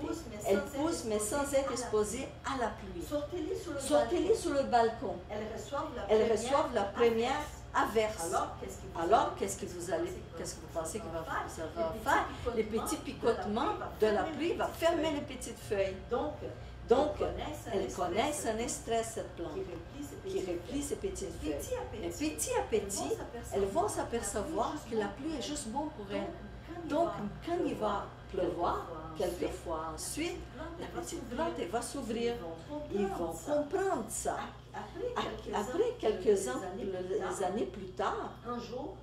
Elles poussent, mais sans être exposées à la pluie. Sortez-les sur le balcon. Elles reçoivent la première averse. Alors, qu'est-ce que vous pensez que ça va faire? Les petits picotements de la pluie vont fermer les petites feuilles. Donc, elles connaissent un stress, cette plante, qui replie ses petites feuilles. Mais petit à petit, elles vont s'apercevoir que la pluie est juste bon pour elles. Donc, quand il va pleuvoir, quelquefois ensuite, la petite plante elle va s'ouvrir. Ils vont comprendre ça. Après quelques années plus tard, un jour,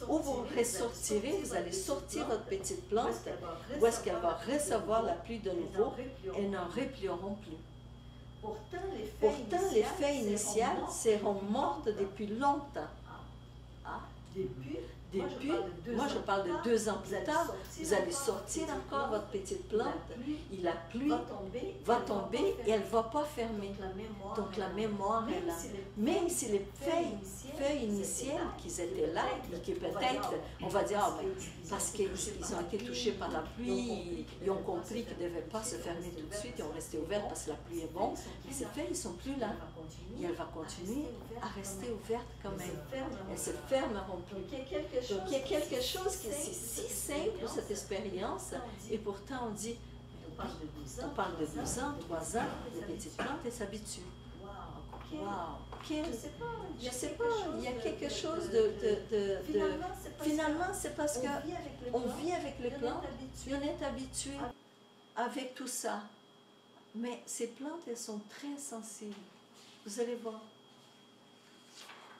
où vous ressortirez, vous allez sortir votre petite plante, où est-ce qu'elle va recevoir la pluie de nouveau, elles n'en replieront plus. Pourtant, les feuilles initiales seront mortes depuis longtemps. Moi je parle de 2 ans plus tard, vous allez sortir encore votre petite plante, et la pluie va tomber et elle ne va pas fermer. Donc la mémoire est là. Même si les feuilles initiales qui étaient là, et qui peut-être, on va dire, parce qu'ils ont été touchés par la pluie, ils ont compris qu'ils ne devaient pas se fermer tout de suite, ils ont resté ouvertes parce que la pluie est bonne, mais ces feuilles ne sont plus là. Et elle va continuer à rester ouverte quand même. Elles se fermeront plus. Donc il y a quelque chose qui est si simple, cette expérience, et pourtant on dit, on parle de 12 ans, 3 ans, les petites plantes, elles s'habituent. Wow! Je ne sais pas, il y a quelque chose Finalement, c'est parce qu'on vit avec les plantes, et on est habitué avec tout ça. Mais ces plantes, elles sont très sensibles. Vous allez voir.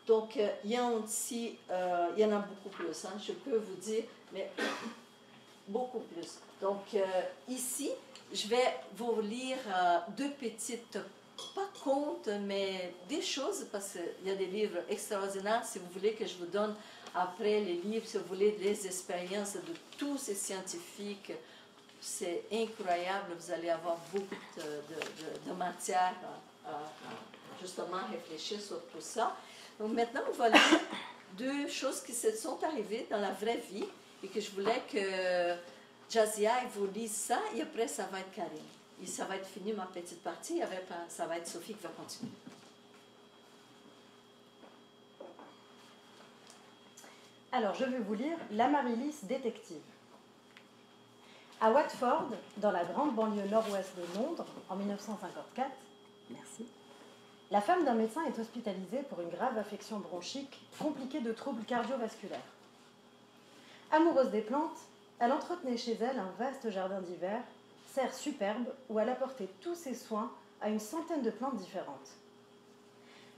Donc, il y en a beaucoup plus, hein, je peux vous dire, mais beaucoup plus. Donc, ici, je vais vous lire 2 petites, pas contes, mais des choses, parce qu'il y a des livres extraordinaires, si vous voulez que je vous donne après les livres, si vous voulez, des expériences de tous ces scientifiques. C'est incroyable, vous allez avoir beaucoup de matière à justement réfléchir sur tout ça. Donc maintenant, on va lire 2 choses qui se sont arrivées dans la vraie vie et que je voulais que Jazia vous lise ça et après ça va être Karine. Et ça va être fini ma petite partie, ça va être Sophie qui va continuer. Alors, je vais vous lire l'Amaryllis détective. À Watford, dans la grande banlieue nord-ouest de Londres, en 1954, merci, la femme d'un médecin est hospitalisée pour une grave affection bronchique compliquée de troubles cardiovasculaires. Amoureuse des plantes, elle entretenait chez elle un vaste jardin d'hiver, serre superbe où elle apportait tous ses soins à une centaine de plantes différentes.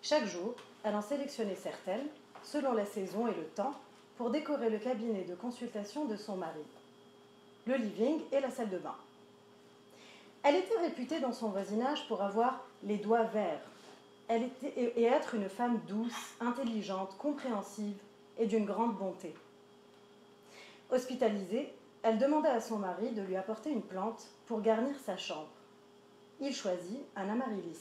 Chaque jour, elle en sélectionnait certaines, selon la saison et le temps, pour décorer le cabinet de consultation de son mari, le living et la salle de bain. Elle était réputée dans son voisinage pour avoir les doigts verts et être une femme douce, intelligente, compréhensive et d'une grande bonté. Hospitalisée, elle demanda à son mari de lui apporter une plante pour garnir sa chambre. Il choisit un amaryllis.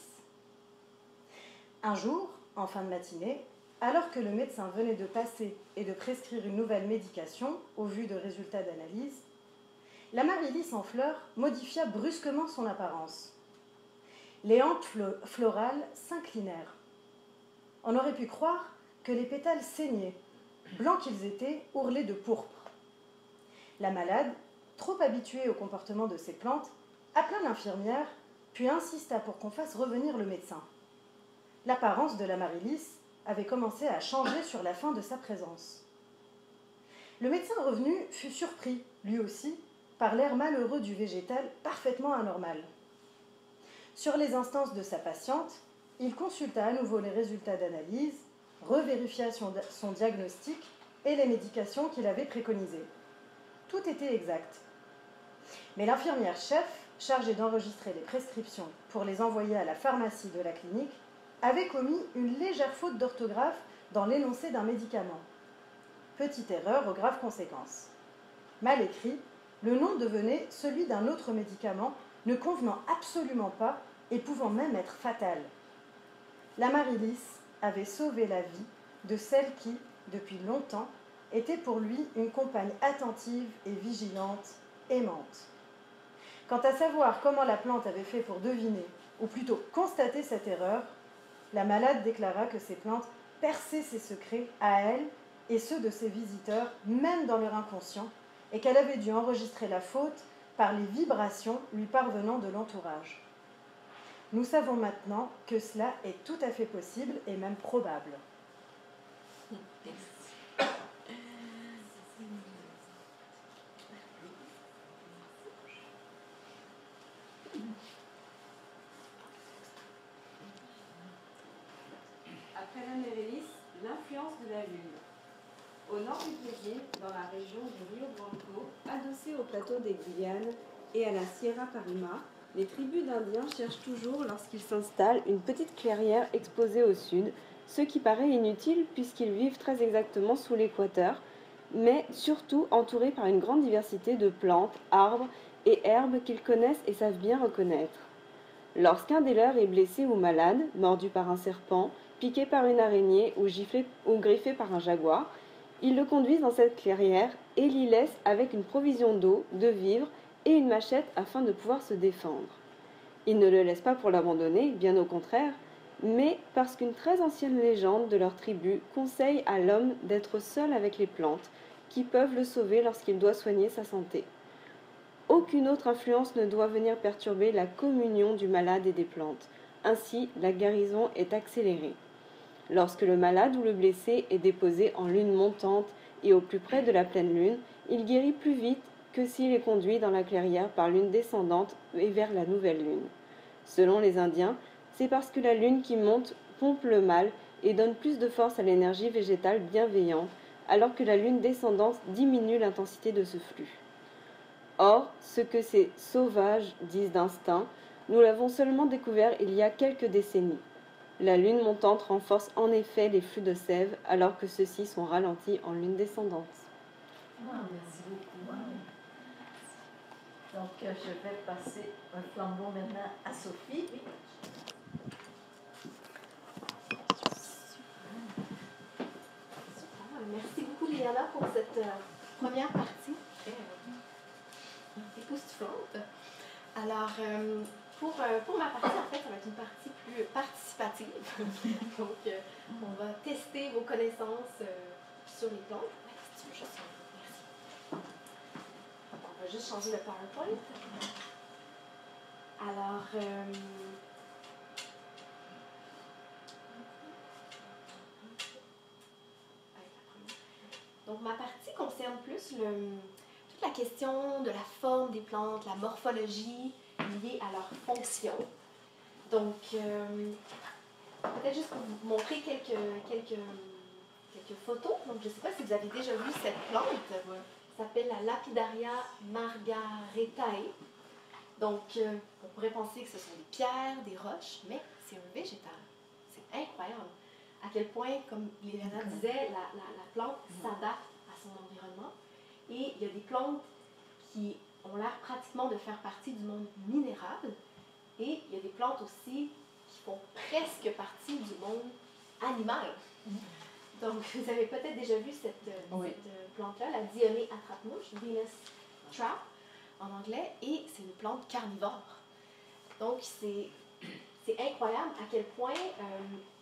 Un jour, en fin de matinée, alors que le médecin venait de passer et de prescrire une nouvelle médication au vu de résultats d'analyse, l'amaryllis en fleurs modifia brusquement son apparence. Les hampes florales s'inclinèrent. On aurait pu croire que les pétales saignaient, blancs qu'ils étaient, ourlés de pourpre. La malade, trop habituée au comportement de ces plantes, appela l'infirmière, puis insista pour qu'on fasse revenir le médecin. L'apparence de l'amaryllis avait commencé à changer sur la fin de sa présence. Le médecin revenu fut surpris, lui aussi, par l'air malheureux du végétal parfaitement anormal. Sur les instances de sa patiente, il consulta à nouveau les résultats d'analyse, revérifia son diagnostic et les médications qu'il avait préconisées. Tout était exact. Mais l'infirmière chef, chargée d'enregistrer les prescriptions pour les envoyer à la pharmacie de la clinique, avait commis une légère faute d'orthographe dans l'énoncé d'un médicament. Petite erreur aux graves conséquences. Mal écrit, le nom devenait celui d'un autre médicament ne convenant absolument pas et pouvant même être fatal. L'Amaryllis avait sauvé la vie de celle qui, depuis longtemps, était pour lui une compagne attentive et vigilante, aimante. Quant à savoir comment la plante avait fait pour deviner, ou plutôt constater cette erreur, la malade déclara que ces plantes perçaient ses secrets à elle et ceux de ses visiteurs, même dans leur inconscient, et qu'elle avait dû enregistrer la faute par les vibrations lui parvenant de l'entourage. Nous savons maintenant que cela est tout à fait possible et même probable. Après l'Amaryllis, l'influence de la Lune. Au nord du Brésil, dans la région du Rio Branco, adossé au plateau des Guyanes et à la Sierra Parima, les tribus d'Indiens cherchent toujours, lorsqu'ils s'installent, une petite clairière exposée au sud, ce qui paraît inutile puisqu'ils vivent très exactement sous l'équateur, mais surtout entourés par une grande diversité de plantes, arbres et herbes qu'ils connaissent et savent bien reconnaître. Lorsqu'un des leurs est blessé ou malade, mordu par un serpent, piqué par une araignée ou giflé ou griffé par un jaguar, ils le conduisent dans cette clairière et l'y laissent avec une provision d'eau, de vivres et une machette afin de pouvoir se défendre. Ils ne le laissent pas pour l'abandonner, bien au contraire, mais parce qu'une très ancienne légende de leur tribu conseille à l'homme d'être seul avec les plantes, qui peuvent le sauver lorsqu'il doit soigner sa santé. Aucune autre influence ne doit venir perturber la communion du malade et des plantes. Ainsi, la guérison est accélérée. Lorsque le malade ou le blessé est déposé en lune montante et au plus près de la pleine lune, il guérit plus vite que s'il est conduit dans la clairière par lune descendante et vers la nouvelle lune. Selon les Indiens, c'est parce que la lune qui monte pompe le mal et donne plus de force à l'énergie végétale bienveillante, alors que la lune descendante diminue l'intensité de ce flux. Or, ce que ces sauvages disent d'instinct, nous l'avons seulement découvert il y a quelques décennies. La lune montante renforce en effet les flux de sève, alors que ceux-ci sont ralentis en lune descendante. Merci beaucoup. Donc, je vais passer un flambeau maintenant à Sophie. Merci beaucoup, Liliana, pour cette première partie époustouflante. Alors, pour ma partie, en fait, ça va être une partie plus participative. Donc, on va tester vos connaissances sur les plantes. Merci. On va juste changer le PowerPoint. Alors, donc, ma partie concerne plus toute la question de la forme des plantes, la morphologie liée à leur fonction. Donc, peut-être juste pour vous montrer quelques photos. Donc, je ne sais pas si vous avez déjà vu cette plante. Ça s'appelle la Lapidaria margaretae. Donc, on pourrait penser que ce sont des pierres, des roches, mais c'est un végétal. C'est incroyable à quel point, comme Liliana disait, la plante s'adapte à son environnement. Et il y a des plantes qui ont l'air pratiquement de faire partie du monde minéral. Et il y a des plantes aussi qui font presque partie du monde animal. Donc, vous avez peut-être déjà vu cette plante-là, la Dionée attrape-mouche, Venus trap en anglais, et c'est une plante carnivore. Donc, c'est incroyable à quel point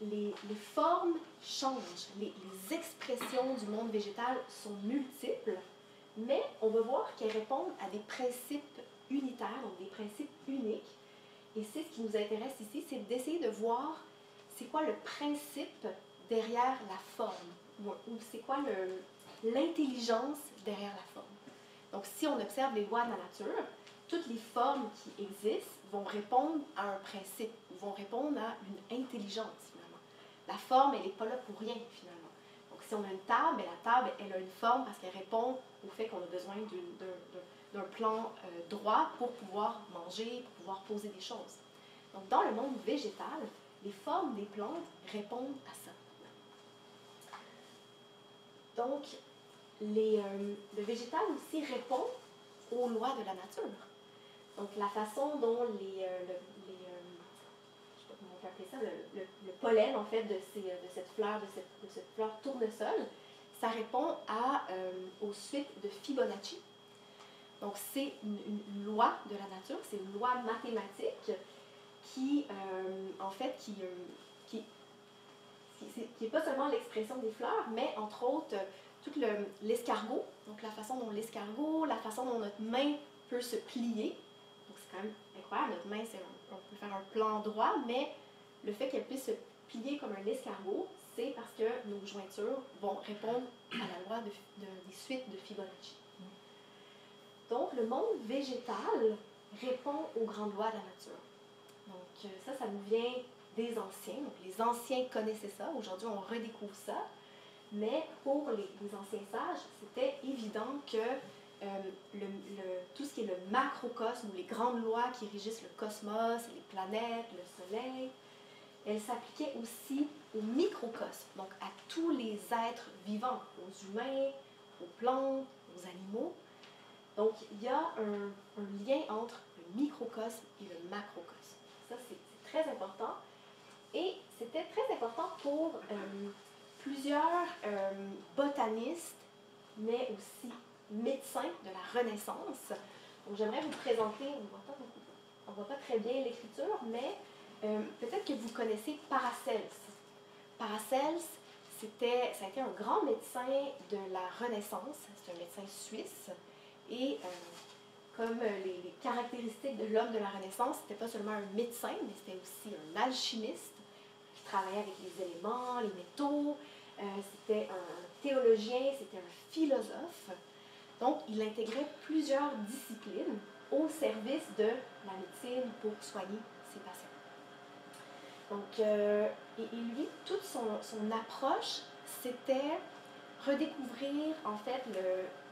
les formes changent, les expressions du monde végétal sont multiples, mais on va voir qu'elles répondent à des principes unitaires, donc des principes uniques. Et c'est ce qui nous intéresse ici, c'est d'essayer de voir c'est quoi le principe derrière la forme, ou c'est quoi l'intelligence derrière la forme. Donc, si on observe les lois de la nature, toutes les formes qui existent vont répondre à un principe, vont répondre à une intelligence, finalement. La forme, elle n'est pas là pour rien, finalement. Donc, si on a une table, la table, elle a une forme parce qu'elle répond au fait qu'on a besoin d'un plan droit pour pouvoir manger, pour pouvoir poser des choses. Donc, dans le monde végétal, les formes des plantes répondent à ça. Donc, le végétal aussi répond aux lois de la nature. Donc, la façon dont je sais pas comment on peut appeler ça, le pollen, en fait, de cette fleur tournesol, ça répond aux suites de Fibonacci. Donc, c'est une loi de la nature, c'est une loi mathématique qui n'est pas seulement l'expression des fleurs, mais entre autres, tout l'escargot, donc la façon dont l'escargot, la façon dont notre main peut se plier. Donc, c'est quand même incroyable, notre main, on peut faire un plan droit, mais le fait qu'elle puisse se plier comme un escargot, c'est parce que nos jointures vont répondre à la loi des suites de Fibonacci. Donc, le monde végétal répond aux grandes lois de la nature. Donc, ça nous vient des anciens. Donc, les anciens connaissaient ça. Aujourd'hui, on redécouvre ça. Mais pour les anciens sages, c'était évident que tout ce qui est le macrocosme, ou les grandes lois qui régissent le cosmos, les planètes, le soleil, elles s'appliquaient aussi au microcosme, donc à tous les êtres vivants, aux humains, aux plantes, aux animaux. Donc, il y a un lien entre le microcosme et le macrocosme. Ça, c'est très important. Et c'était très important pour plusieurs botanistes, mais aussi médecins de la Renaissance. Donc, j'aimerais vous présenter, on ne voit pas très bien l'écriture, mais peut-être que vous connaissez Paracelse. Paracelse, ça a été un grand médecin de la Renaissance. C'est un médecin suisse. Et comme les caractéristiques de l'homme de la Renaissance, c'était pas seulement un médecin, mais c'était aussi un alchimiste qui travaillait avec les éléments, les métaux. C'était un théologien, c'était un philosophe. Donc, il intégrait plusieurs disciplines au service de la médecine pour soigner ses patients. Donc, et lui, toute son approche, c'était redécouvrir en fait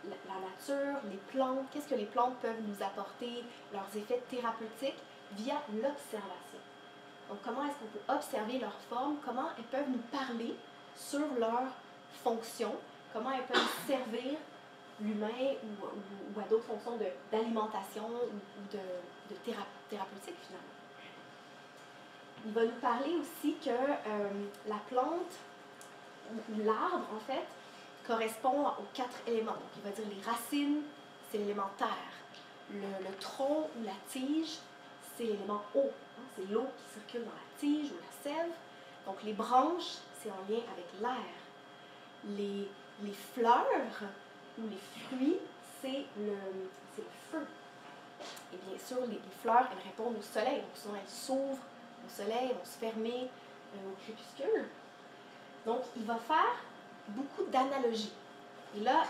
la nature, les plantes, qu'est-ce que les plantes peuvent nous apporter, leurs effets thérapeutiques via l'observation. Donc, comment est-ce qu'on peut observer leur forme, comment elles peuvent nous parler sur leur fonction, comment elles peuvent servir l'humain ou à d'autres fonctions d'alimentation ou de thérapeutique finalement. Il va nous parler aussi que la plante, ou l'arbre en fait, correspond aux 4 éléments. Donc, il va dire les racines, c'est l'élément terre. Le tronc ou la tige, c'est l'élément eau. Hein, c'est l'eau qui circule dans la tige ou la sève. Donc, les branches, c'est en lien avec l'air. Les fleurs ou les fruits, c'est le feu. Et bien sûr, les fleurs, elles répondent au soleil. Donc, souvent, elles s'ouvrent au soleil, vont se fermer au crépuscule. Donc, il va faire beaucoup d'analogies. Et là,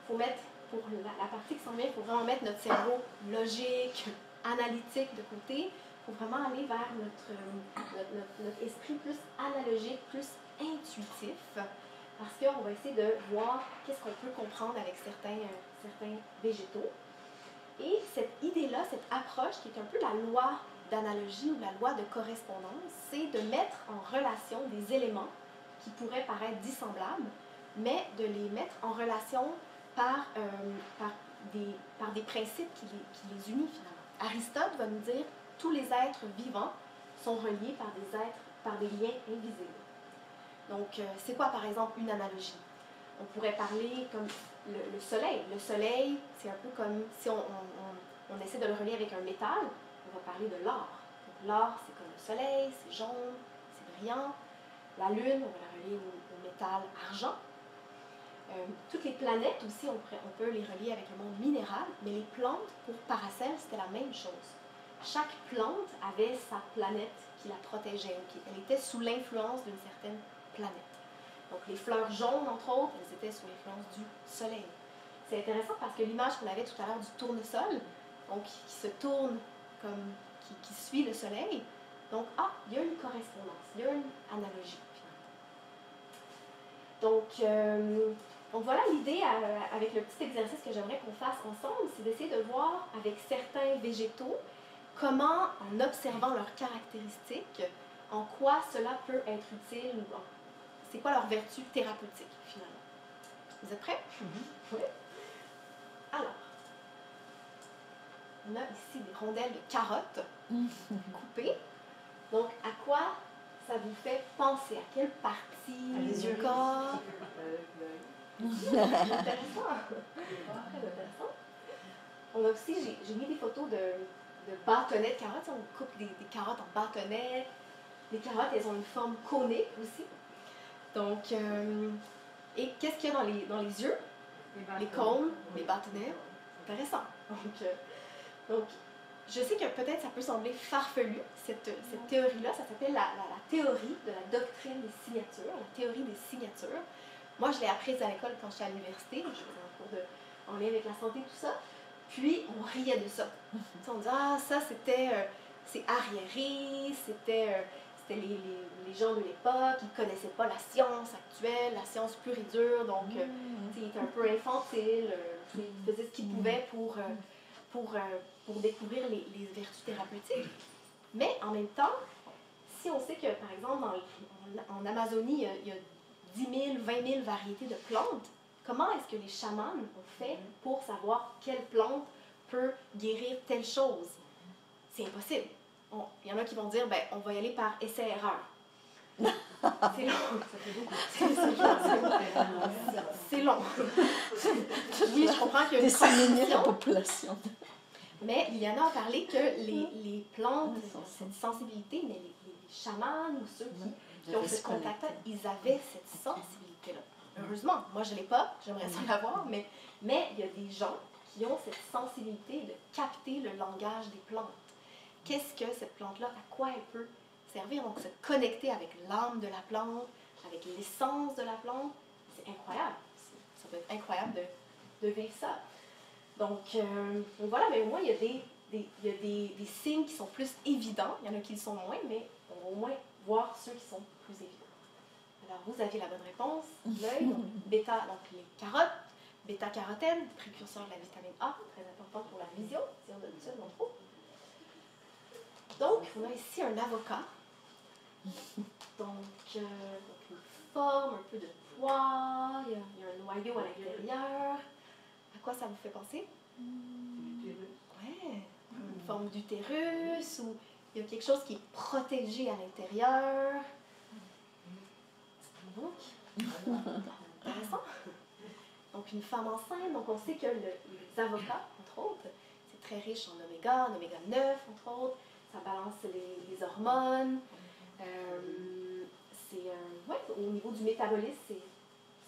faut mettre, pour la partie qui s'en vient, il faut vraiment mettre notre cerveau logique, analytique de côté. Il faut vraiment aller vers notre esprit plus analogique, plus intuitif, parce qu'on va essayer de voir qu'est-ce qu'on peut comprendre avec certains végétaux. Et cette idée-là, cette approche, qui est un peu la loi d'analogie ou la loi de correspondance, c'est de mettre en relation des éléments qui pourraient paraître dissemblables, mais de les mettre en relation par des principes qui les unissent finalement. Aristote va nous dire que tous les êtres vivants sont reliés par des liens invisibles. Donc, c'est quoi par exemple une analogie? On pourrait parler comme le soleil. Le soleil, c'est un peu comme si on essaie de le relier avec un métal, on va parler de l'or. L'or, c'est comme le soleil, c'est jaune, c'est brillant. La lune, on va la relier au métal argent. Toutes les planètes aussi, on peut les relier avec le monde minéral, mais les plantes, pour Paracelse, c'était la même chose. Chaque plante avait sa planète qui la protégeait. Elle était sous l'influence d'une certaine planète. Donc les fleurs jaunes, entre autres, elles étaient sous l'influence du soleil. C'est intéressant parce que l'image qu'on avait tout à l'heure du tournesol, donc qui se tourne comme qui suit le soleil, donc il y a une correspondance, il y a une analogie. Donc voilà l'idée avec le petit exercice que j'aimerais qu'on fasse ensemble, c'est d'essayer de voir avec certains végétaux comment, en observant leurs caractéristiques, en quoi cela peut être utile, ou c'est quoi leur vertu thérapeutique, finalement. Vous êtes prêts? Oui. Alors, on a ici des rondelles de carottes coupées. Donc, à quoi ça vous fait penser? À quelle partie du corps? Intéressant. Très intéressant. On a aussi, j'ai mis des photos de bâtonnets de carottes. On coupe des carottes en bâtonnets. Les carottes, elles ont une forme conique aussi. Donc, et qu'est-ce qu'il y a dans les yeux? Les cônes, les bâtonnets. Intéressant. Donc, je sais que peut-être ça peut sembler farfelu, cette théorie-là. Ça s'appelle la théorie de la doctrine des signatures, la théorie des signatures. Moi, je l'ai apprise à l'école quand j'étais à l'université. Je faisais un cours en lien avec la santé, tout ça. Puis, on riait de ça. On disait, ah, ça, c'est arriéré, c'était les gens de l'époque, ils ne connaissaient pas la science actuelle, la science pure et dure, donc ils étaient un peu infantiles, ils faisaient ce qu'ils pouvaient pour découvrir les vertus thérapeutiques. Mais en même temps, si on sait que, par exemple, en Amazonie, il y a 10 000, 20 000 variétés de plantes, comment est-ce que les chamans ont fait pour savoir quelle plante peut guérir telle chose? C'est impossible. Il y en a qui vont dire, ben, on va y aller par essai-erreur. C'est long. Ça fait beaucoup. C'est long. Oui, je comprends qu'il y a une disséminer la population. Mais il y en a à parler que les plantes ont cette sensibilité, mais les chamans ou ceux qui ont ce contact-là, ils avaient cette sensibilité-là. Heureusement, moi je ne l'ai pas, j'aimerais ça l'avoir, mais il y a des gens qui ont cette sensibilité de capter le langage des plantes. Qu'est-ce que cette plante-là, à quoi elle peut servir? Donc, se connecter avec l'âme de la plante, avec l'essence de la plante, c'est incroyable. Ça peut être incroyable de vivre ça. Donc voilà, mais au moins, il y a des signes qui sont plus évidents. Il y en a qui le sont moins, mais on va au moins voir ceux qui sont plus évidents. Alors, vous avez la bonne réponse. L'œil, donc bêta, donc les carottes, bêta-carotène, précurseur de la vitamine A, très important pour la vision, si on a du sel dans trop. Donc, on a ici un avocat. Donc une forme, un peu de poids, il y a un noyau à l'intérieur. À quoi ça vous fait penser? Ouais, une forme d'utérus, ou il y a quelque chose qui est protégé à l'intérieur. Donc, intéressant. Donc, une femme enceinte, donc on sait que les avocats, entre autres, c'est très riche en oméga 9, entre autres. Ça balance les hormones. Ouais, au niveau du métabolisme,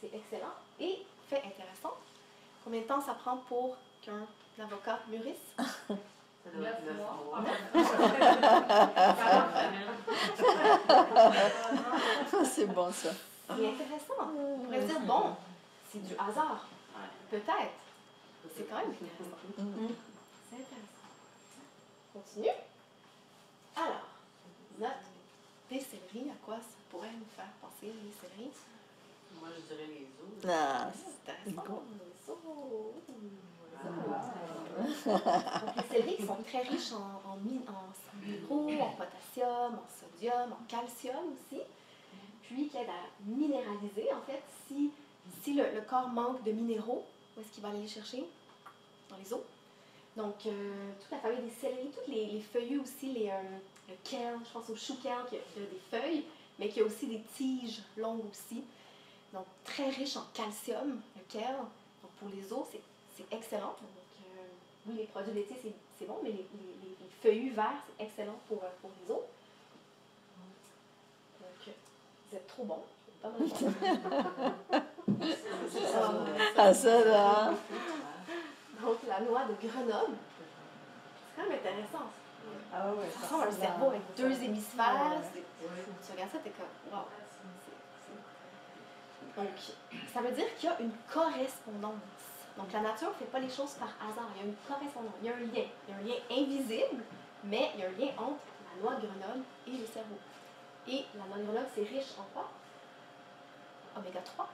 c'est excellent. Et, fait intéressant, combien de temps ça prend pour qu'un avocat mûrisse? 9 mois. C'est bon ça. C'est intéressant. On pourrait dire, bon, c'est du hasard. Peut-être. C'est quand même intéressant. C'est intéressant. Continue. Alors, note des céleris, à quoi ça pourrait nous faire penser les céleris? Moi, je dirais les os. Ah, C'est intéressant. Les os. Donc, les céleris qui sont très riches en minéraux, en potassium, en sodium, en calcium aussi, puis qui aident à minéraliser. En fait, si le corps manque de minéraux, où est-ce qu'il va aller les chercher? Dans les os. Donc, toute la famille des céleris, toutes les feuillus aussi, le kale, je pense au chou kale qui a des feuilles, mais qui a aussi des tiges longues aussi. Donc, très riche en calcium, le kale. Donc, pour les os, c'est excellent. Donc, oui, les produits laitiers, c'est bon, mais les feuillus verts, c'est excellent pour les os. Donc, vous êtes trop bons. Pas mal bon. Ah, ça là. Donc, la noix de Grenoble. C'est quand même intéressant. Ah ouais, Ça ressemble à un cerveau avec deux hémisphères. Tu regardes ça, t'es comme, wow. Donc, ça veut dire qu'il y a une correspondance. Donc, la nature ne fait pas les choses par hasard. Il y a une correspondance, il y a un lien. Il y a un lien invisible, mais il y a un lien entre la noix de Grenoble et le cerveau. Et la noix de Grenoble, c'est riche en quoi? Oméga 3.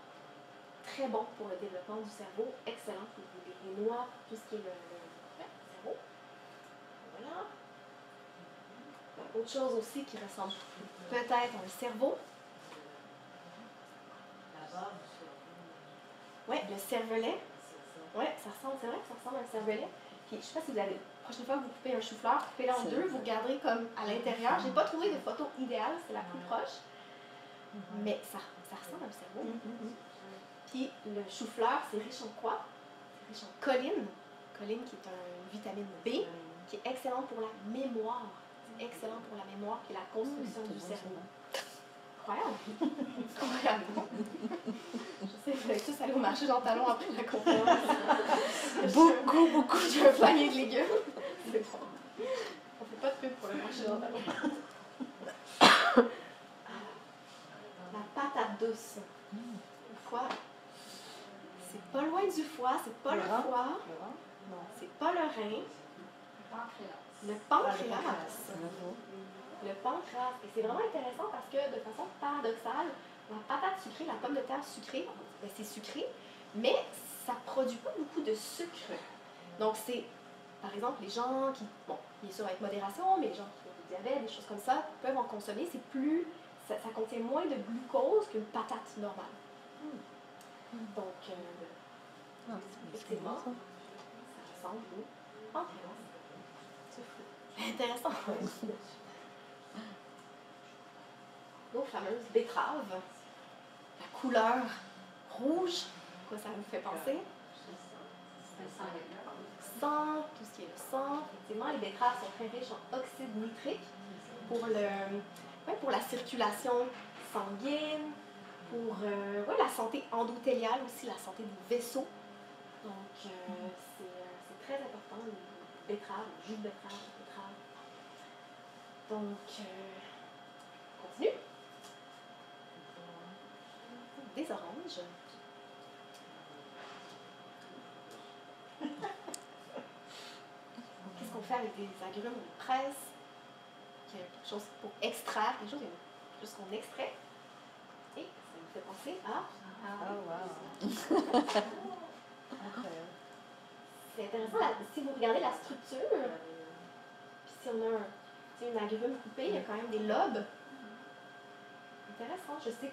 Très bon pour le développement du cerveau. Excellent pour les noix, tout ce qui est le cerveau. Voilà. Autre chose aussi qui ressemble peut-être à un cerveau. Oui, le cervelet. Oui, ça ressemble, c'est vrai que ça ressemble à un cervelet. Puis, je ne sais pas si vous avez, la prochaine fois que vous coupez un chou-fleur, coupez-le en deux, vous regarderez comme à l'intérieur. Je n'ai pas trouvé de photo idéale, c'est la plus proche. Mais ça ressemble à un cerveau. Puis, le chou-fleur, c'est riche en quoi? C'est riche en choline. Choline qui est une vitamine B, qui est excellente pour la mémoire. C'est excellent pour la mémoire, qui est la construction du cerveau. Incroyable! Incroyable! Je sais que vous allez tous aller au marché Jean Talon après la conférence. Beaucoup. J'ai un panier de légumes. C'est bon. On ne fait pas de pub pour le marché Jean Talon. La patate douce. Le foie. C'est pas loin du foie, c'est pas le foie. C'est pas le rein. Le pancréas. Le pancréas. Et c'est vraiment intéressant parce que, de façon paradoxale, la patate sucrée, la pomme de terre sucrée, ben c'est sucré, mais ça ne produit pas beaucoup de sucre. Donc, c'est, par exemple, les gens qui, bon, bien sûr avec modération, mais les gens qui ont du diabète, des choses comme ça, peuvent en consommer. C'est plus, ça contient moins de glucose qu'une patate normale. Donc, effectivement, ça ressemble au pancréas. C'est intéressant. Nos fameuses betteraves. La couleur rouge, quoi ça vous fait penser? Sang, tout ce qui est le sang. Effectivement, les betteraves sont très riches en oxyde nitrique pour la circulation sanguine, pour la santé endothéliale aussi, la santé des vaisseaux. Donc, c'est très important, les betteraves, le jus de betterave, les betteraves. Donc, on continue. Des oranges. Qu'est-ce qu'on fait avec des agrumes? On les presse. Il y a quelque chose pour extraire, quelque chose qu'on extrait. Et ça nous fait penser à... C'est intéressant, si vous regardez la structure, puis si on a une agrume coupée, il y a quand même des lobes. Intéressant, je sais.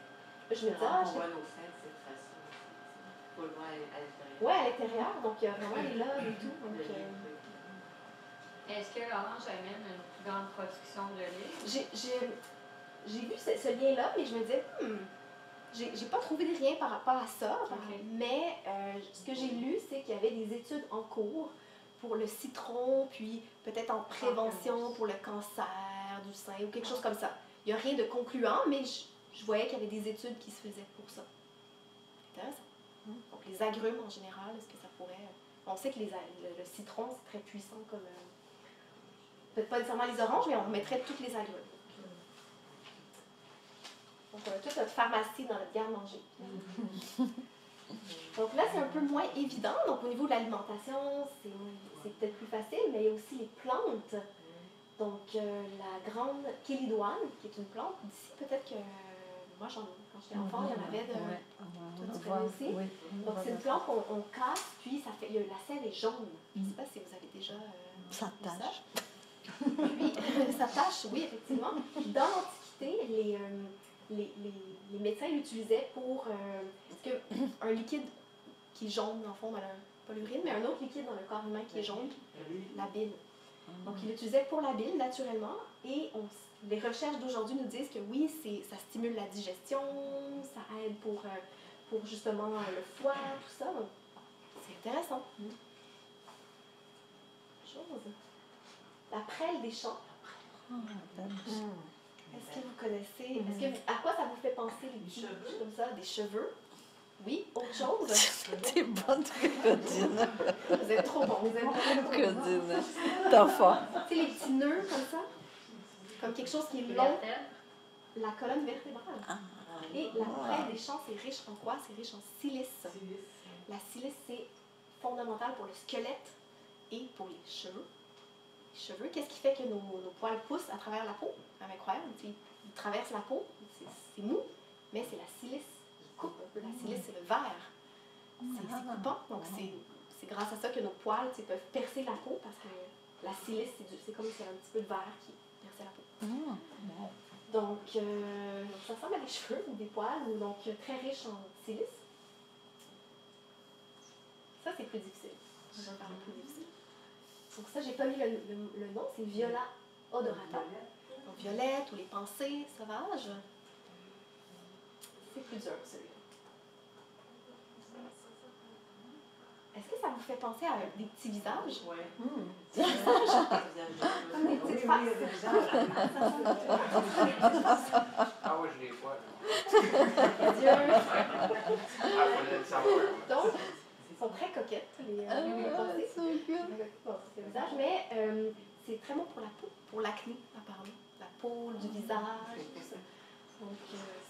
Je me dis, on voit nos seins, c'est facile. Il faut le voir à l'intérieur. Oui, à l'intérieur, donc il y a vraiment les lobes et tout. Donc, est-ce que l'orange amène une plus grande production de lait? J'ai vu ce lien-là, mais je me disais, j'ai pas trouvé de rien par rapport à ça. Mais ce que j'ai lu, c'est qu'il y avait des études en cours pour le citron, puis peut-être en prévention pour le cancer du sein ou quelque chose comme ça. Il n'y a rien de concluant, mais je voyais qu'il y avait des études qui se faisaient pour ça. Intéressant. Donc, les agrumes en général, est-ce que ça pourrait... On sait que le citron, c'est très puissant comme... peut-être pas nécessairement les oranges, mais on mettrait toutes les agrumes. Donc, on a toute notre pharmacie dans notre garde-manger. Donc là, c'est un peu moins évident. Donc, au niveau de l'alimentation, c'est peut-être plus facile, mais il y a aussi les plantes. Donc, la grande kélidoine, qui est une plante d'ici, peut-être que moi, quand j'étais enfant, il y en avait de... Toi, tu connais aussi. Oui. Donc, c'est une plante qu'on casse, puis ça fait, la sève est jaune. Je ne sais pas si vous avez déjà Ça vu tâche. Puis, ça tâche, oui, effectivement. Dans l'Antiquité, les médecins l'utilisaient pour... parce qu'un liquide qui est jaune, dans le fond, pas l'urine, mais un autre liquide dans le corps humain qui est jaune, la bile. Donc, ils l'utilisaient pour la bile, naturellement, et les recherches d'aujourd'hui nous disent que oui, ça stimule la digestion, ça aide pour justement le foie, tout ça. Donc, c'est intéressant. Chose. La prêle des champs. Est-ce que vous connaissez, à quoi ça vous fait penser les petits cheveux comme ça, des cheveux? Oui, autre chose? T'es bonne codine. Vous êtes trop bon, vous êtes Codine. T'as fort. Tu sais, les petits nœuds comme ça, comme quelque chose qui est long, la colonne vertébrale. Et la prêle des champs, c'est riche en quoi? C'est riche en silice. La silice, c'est fondamental pour le squelette et pour les cheveux. Les cheveux, qu'est-ce qui fait que nos poils poussent à travers la peau? C'est incroyable. Ils traversent la peau, c'est mou, mais c'est la silice qui coupe un peu. La silice, c'est le verre. C'est coupant, donc c'est grâce à ça que nos poils peuvent percer la peau parce que la silice, c'est comme si c'est un petit peu de verre Merci à la peau. Donc, ça ressemble à des cheveux ou des poils, ou donc très riche en silice. Ça, c'est plus difficile. On va faire le plus difficile. Donc ça, j'ai pas mis le nom, c'est Viola odorata. Donc violette ou les pensées sauvages. C'est plus dur, celui-là. Est-ce que ça vous fait penser à des petits visages? Oui. Des visages? Comme des petites faces. Ah oui, je les vois. Les yeux. Ah, fallait le savoir. Donc, ils sont très coquettes, les pensées. Bon, c'est le visage, mais c'est très bon pour la peau, pour l'acné, apparemment. La peau, du visage, tout ça. Donc,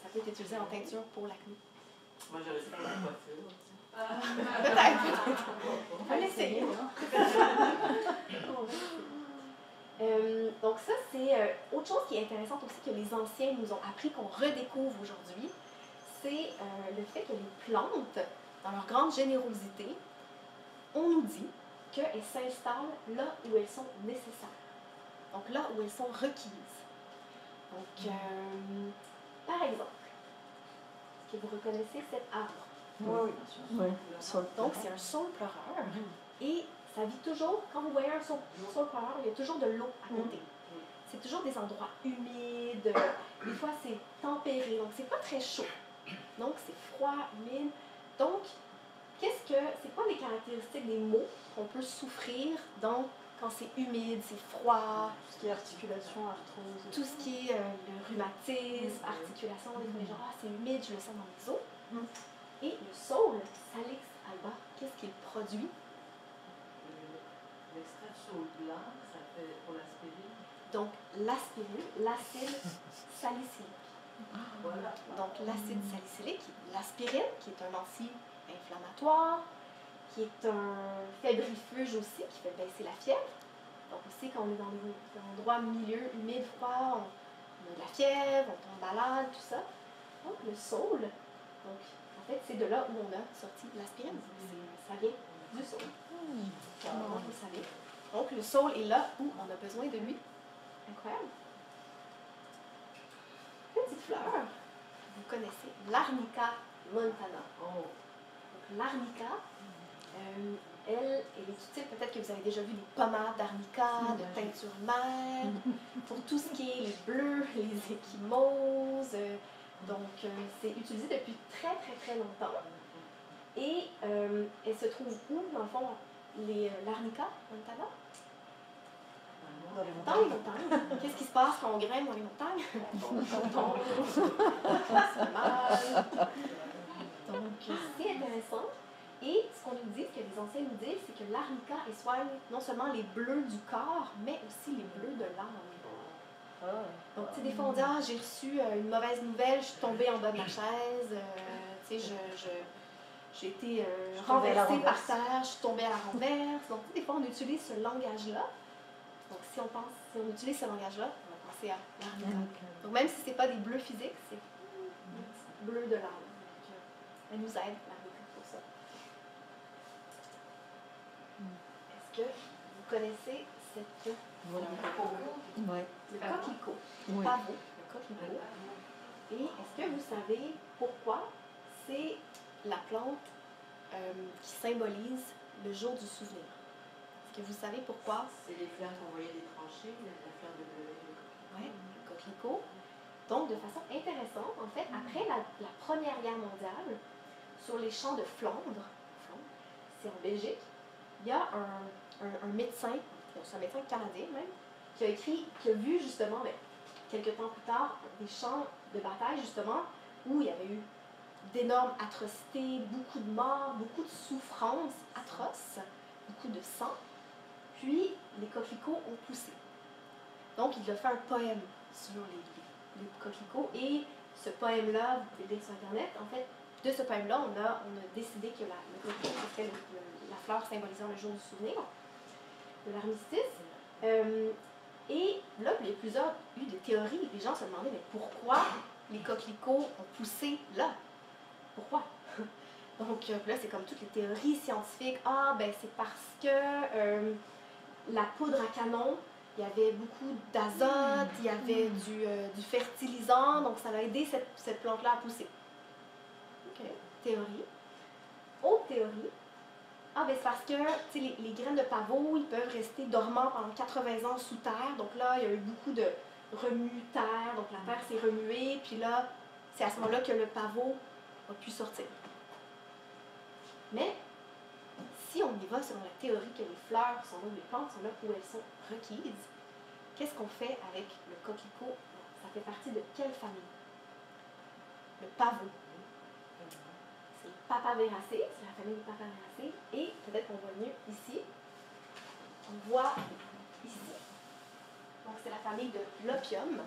ça peut être utilisé en teinture pour l'acné. Moi, j'aurais dit pour la coiffure. Peut-être. On peut l'essayer. Donc ça, c'est autre chose qui est intéressante aussi que les anciens nous ont appris, qu'on redécouvre aujourd'hui, c'est le fait que les plantes, dans leur grande générosité, on nous dit qu'elles s'installent là où elles sont nécessaires. Donc là où elles sont requises. Donc, par exemple, est-ce que vous reconnaissez cet arbre? Oui, bien sûr. Oui. Donc, c'est un saule pleureur. Et ça vit toujours, quand vous voyez un saule pleureur, il y a toujours de l'eau à côté. C'est toujours des endroits humides, des fois c'est tempéré, donc c'est pas très chaud. Donc, c'est froid, humide. Donc, c'est quoi les caractéristiques des maux qu'on peut souffrir quand c'est humide, c'est froid? Tout ce qui est articulation, arthrose. Tout ce qui est le rhumatisme, articulation, les gens, c'est humide, je le sens dans les os. Et le saule, Salix alba, qu'est-ce qu'il produit? L'extrait de saule blanc, ça fait pour l'aspirine. Donc, l'aspirine, l'acide salicylique. Voilà. Donc, l'acide salicylique, l'aspirine, qui est un anti-inflammatoire, qui est un fébrifuge aussi, qui fait baisser la fièvre. Donc, aussi, quand on est dans les endroits milieu, humide, froid, on a de la fièvre, on tombe malade, tout ça. Donc, le saule, donc, en fait, c'est de là où on a sorti l'aspirine. Ça vient du saule. Donc, vous savez. Donc, le saule est là où on a besoin de lui. Incroyable. Petite fleur, vous connaissez l'Arnica montana. Donc, l'arnica, elle est utile, peut-être que vous avez déjà vu des pommades d'arnica, de teinture mère, pour tout ce qui est les bleus, les échymoses. Donc, c'est utilisé depuis très, très, très longtemps. Et elle se trouve où, dans le fond, l'arnica montana? Dans les montagnes. Qu'est-ce qui se passe quand on grimpe dans les montagnes? On tombe. C'est mal. Donc, c'est intéressant. Et ce qu'on nous dit, ce que les anciens nous disent, c'est que l'arnica soigne non seulement les bleus du corps, mais aussi les bleus de l'âme. Donc, tu sais, des fois, on dit, ah, j'ai reçu une mauvaise nouvelle, je suis tombée en bas de la chaise, tu sais, j'ai été renversée par terre, je suis tombée à la renverse. Donc, des fois, on utilise ce langage-là. Donc, si on utilise ce langage-là, on va penser à l'arnica. Donc, même si ce n'est pas des bleus physiques, c'est des bleus de l'âme. Donc, elle nous aide, l'arnica, pour ça. Est-ce que vous connaissez cette... Oui. Le coquelicot, le Oui. pavot, le coquelicot. Et est-ce que vous savez pourquoi c'est la plante qui symbolise le jour du souvenir? Est-ce que vous savez pourquoi? C'est les fleurs qu'on voyait des tranchées, la fleur de bleuet. Oui, le coquelicot. Donc, de façon intéressante, en fait, après la Première Guerre mondiale, sur les champs de Flandre, c'est en Belgique, il y a un médecin, c'est un médecin canadien même, qui a vu justement, quelques temps plus tard, des champs de bataille justement, où il y avait eu d'énormes atrocités, beaucoup de morts, beaucoup de souffrances atroces, beaucoup de sang. Puis, les coquelicots ont poussé. Donc, il a fait un poème sur les coquelicots. Et ce poème-là, vous pouvez le lire sur Internet, en fait, de ce poème-là, on a décidé que le coquelicot serait la fleur symbolisant le jour du souvenir, de l'armistice. Et là, il y a eu des théories. Les gens se demandaient, mais pourquoi les coquelicots ont poussé là? Pourquoi? Donc là, c'est comme toutes les théories scientifiques. Ah, ben c'est parce que la poudre à canon il y avait beaucoup d'azote, il y avait du fertilisant, donc ça va aider cette plante-là à pousser. OK. Théorie. Autre théorie. Ah, ben c'est parce que les graines de pavot, ils peuvent rester dormants pendant 80 ans sous terre. Donc là, il y a eu beaucoup de remue-terre. Donc la terre s'est remuée. Puis là, c'est à ce moment-là que le pavot a pu sortir. Mais si on y va selon la théorie que les fleurs sont là, où les plantes sont là où elles sont requises, qu'est-ce qu'on fait avec le coquelicot? Ça fait partie de quelle famille? Le pavot. C'est les Papaveracées, c'est la famille des Papaveracées. Et peut-être qu'on voit mieux ici. On voit ici. Donc c'est la famille de l'opium.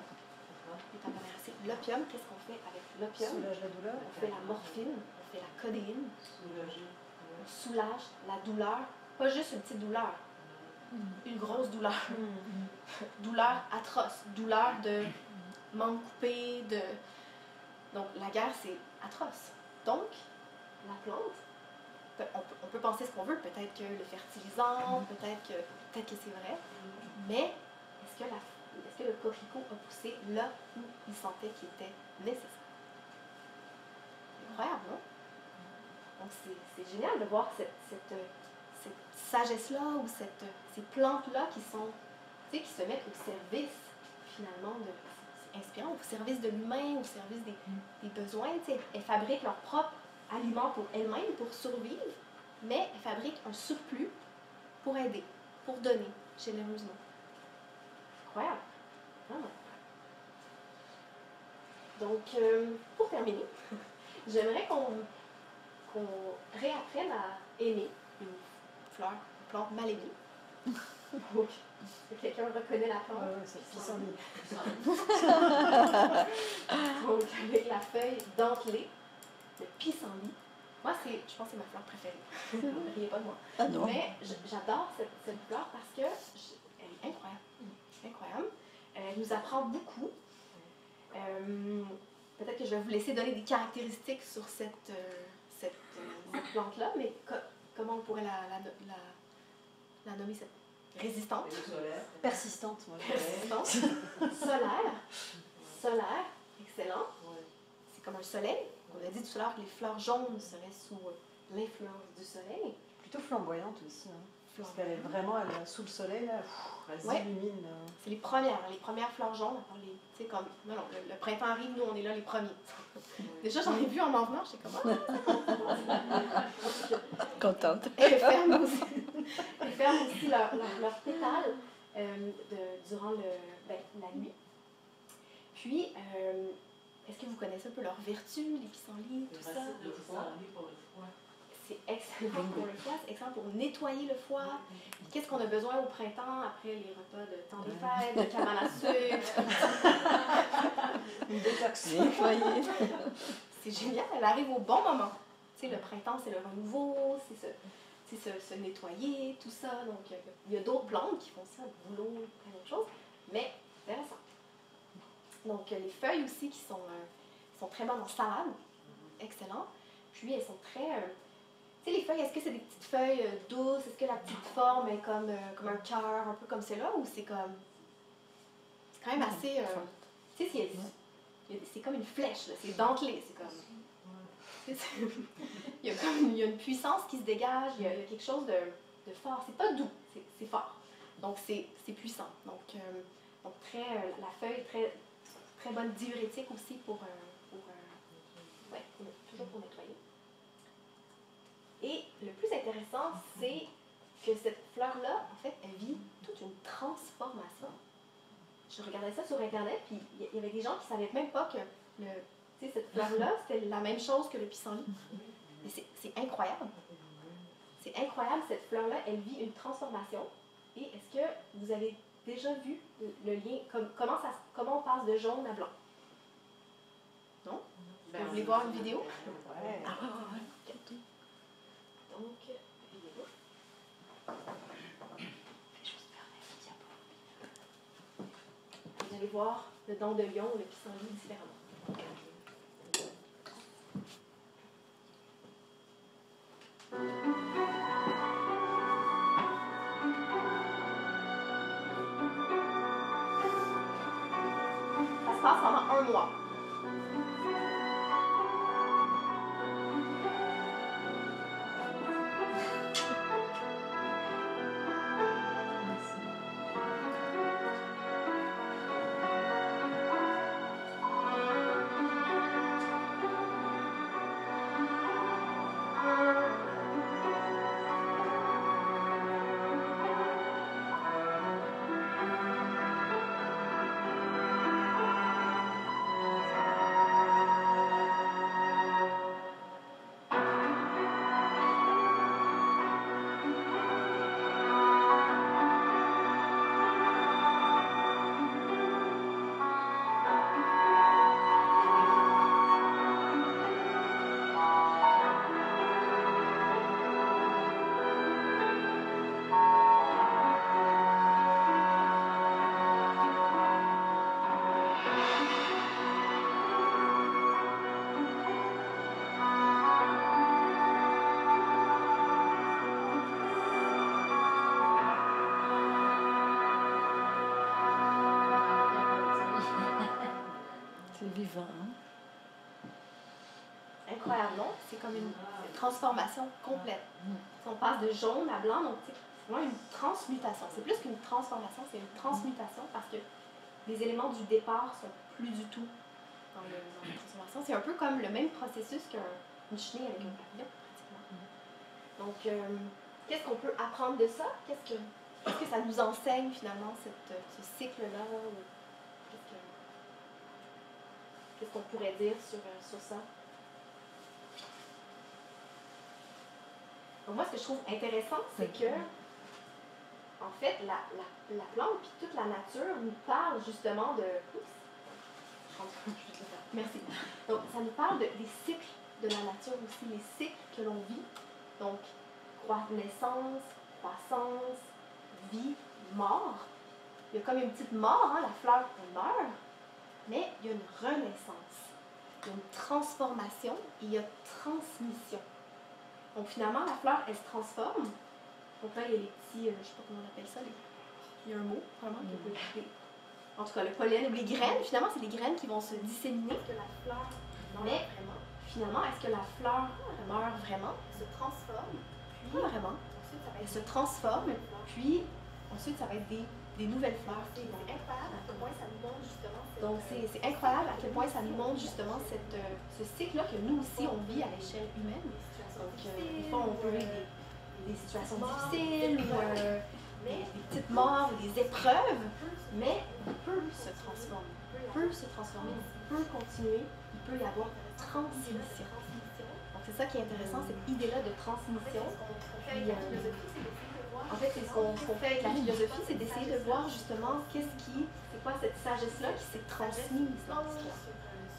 Les Papaveracées. L'opium, qu'est-ce qu'on fait avec l'opium? Soulage la douleur. On fait la morphine, on fait la codéine. Soulager. On soulage la douleur. Pas juste une petite douleur. Une grosse douleur. Douleur atroce. Douleur de membre coupé, de... Donc la guerre, c'est atroce. Donc, la plante, on peut penser ce qu'on veut, peut-être que le fertilisant, peut-être que c'est vrai, mais est-ce que le coquelicot a poussé là où il sentait qu'il était nécessaire? Incroyable, non? Donc c'est génial de voir cette sagesse-là ou ces plantes-là qui sont, qui se mettent au service finalement de... C'est inspirant, au service de l'humain, au service des besoins. Elles fabriquent leur propre aliment pour elles-mêmes, pour survivre, mais elles fabriquent un surplus pour aider, pour donner généreusement. Incroyable. Vraiment. Donc, pour terminer, j'aimerais qu'on réapprenne à aimer une fleur, une plante mal aimée. Donc, quelqu'un reconnaît la plante. Oui, c'est pissenlit. Donc, avec la feuille dentelée, le pissenlit. Moi, je pense que c'est ma fleur préférée. Ne riez pas de moi. Ah non. Mais j'adore cette fleur parce que elle est incroyable. Incroyable. Elle nous apprend beaucoup. Peut-être que je vais vous laisser donner des caractéristiques sur cette plante-là, mais comment on pourrait la nommer, cette résistante? Et le solaire. Persistante, moi. Persistante. Solaire. Excellent. Ouais. C'est comme un soleil. On a dit tout à l'heure que les fleurs jaunes seraient sous l'influence du soleil. Plutôt flamboyante aussi. Hein. Parce qu'elle est vraiment sous le soleil, là, elle Ouais. s'illumine. C'est les premières fleurs jaunes. Tu sais, comme, non, le printemps arrive, nous, on est là les premiers. Déjà, j'en ai vu en m'en venant, je sais comment. Contente. Elles ferment aussi leurs pétales durant la nuit. Puis, est-ce que vous connaissez un peu leurs vertus, les pissenlits, tout ça? Le pissenlit pour le foie. C'est excellent pour le foie, c'est excellent pour nettoyer le foie. Qu'est-ce qu'on a besoin au printemps après les repas de temps des fêtes, de cabane à sucre? Une détox. Nettoyer. C'est génial, elle arrive au bon moment. Tu sais, le printemps, c'est le renouveau, c'est se nettoyer, tout ça. Donc, il y a d'autres plantes qui font ça, le boulot, plein d'autres choses. Mais, intéressant. Donc, les feuilles aussi qui sont très bonnes en salade. Excellent. Puis, elles sont très... tu sais, les feuilles, est-ce que c'est des petites feuilles douces? Est-ce que la petite forme est comme un cœur, un peu comme celle-là? Ou c'est comme... C'est quand même assez... tu sais, c'est comme une flèche, là. C'est dentelé. C'est comme... il y a une puissance qui se dégage. Il y a quelque chose de fort. C'est pas doux, c'est fort. Donc, c'est puissant. Donc la feuille, très bonne diurétique aussi toujours pour nettoyer. Et le plus intéressant, c'est que cette fleur-là, en fait, elle vit toute une transformation. Je regardais ça sur Internet, puis il y avait des gens qui ne savaient même pas que cette fleur-là, c'était la même chose que le pissenlit. Et c'est incroyable. C'est incroyable, cette fleur-là, elle vit une transformation. Et est-ce que vous avez déjà vu le lien, comment on passe de jaune à blanc? Non? Vous voulez voir une vidéo? Ouais. Ah ouais, ouais, ouais. Donc, vidéo. Vous allez voir le dent de lion ou le pissenlit différemment. mois. C'est vivant, hein? Incroyable, non? C'est comme une transformation complète. Si on passe de jaune à blanc, donc c'est vraiment une transmutation. C'est plus qu'une transformation, c'est une transmutation parce que les éléments du départ sont plus du tout dans la transformation. C'est un peu comme le même processus qu'une chenille avec un papillon, pratiquement. Donc, qu'est-ce qu'on peut apprendre de ça? Qu'est-ce que ça nous enseigne finalement, ce cycle-là? Qu'est-ce qu'on pourrait dire sur ça? Donc moi, ce que je trouve intéressant, c'est que, en fait, la plante puis toute la nature nous parle justement de... Merci. Donc, ça nous parle des cycles de la nature aussi, les cycles que l'on vit. Donc, naissance, croissance, vie, mort. Il y a comme une petite mort, hein, la fleur, elle meurt, mais il y a une renaissance, il y a une transformation et il y a transmission. Donc finalement, la fleur, elle se transforme. Donc là, il y a les petits, je ne sais pas comment on appelle ça, il y a un mot, vraiment, en tout cas, le pollen ou les graines, finalement, c'est les graines qui vont se disséminer. Que la fleur meurt vraiment. Finalement, est-ce que la fleur meurt vraiment, se transforme, puis vraiment, ensuite, ça va elle se transforme, puis ensuite, ça va être des nouvelles fleurs. C'est incroyable à quel point ça nous montre justement. Donc, c'est incroyable à quel point ça nous montre justement ce cycle-là que nous aussi, on vit à l'échelle humaine. Donc, des fois, on peut vivre des situations difficiles ou des petites morts ou des épreuves, mais on peut se transformer. On peut se transformer, on peut continuer, il peut y avoir transmission. Donc, c'est ça qui est intéressant, cette idée-là de transmission. Puis, en fait, c'est ce qu'on fait avec la philosophie, c'est d'essayer de voir justement c'est quoi cette sagesse-là qui s'est transmise dans l'histoire.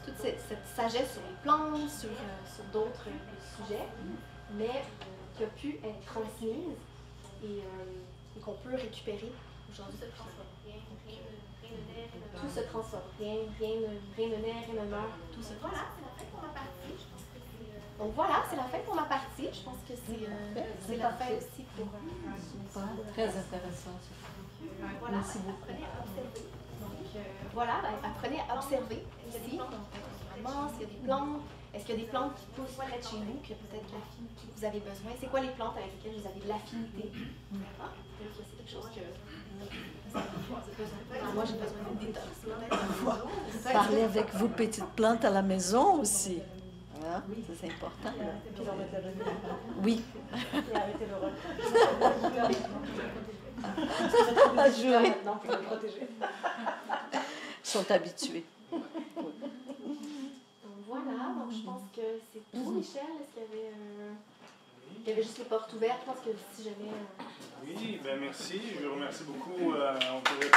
Toute cette sagesse sur les plantes, sur d'autres sujets, mais qui a pu être transmise et qu'on peut récupérer aujourd'hui. Tout se transforme, rien ne naît, rien ne meurt, tout se transforme. Donc voilà, c'est la fin pour ma partie. Je pense que c'est la fin aussi pour... Très intéressant. Voilà, Merci beaucoup. apprenez à observer. Donc voilà, apprenez à observer ici, s'il y a des plantes, est-ce qu'il y a des plantes qui poussent près de chez nous, que peut-être vous avez besoin? C'est quoi les plantes avec lesquelles vous avez de l'affinité? C'est quelque chose que vous avez besoin. Moi, j'ai besoin d'une détox. Parler avec vos petites plantes à la maison aussi. Hein? Ça, c'est important. Puis leur mettre la bonne humeur. Oui. Et arrêter le rôle. À jouer. Maintenant pour les protéger. Ils sont habitués. Donc voilà, donc je pense que c'est tout, Michel. Est-ce qu'il y avait... Il y avait juste les portes ouvertes. Je pense que si j'avais... Oui, ben merci. Je vous remercie beaucoup. On pourrait...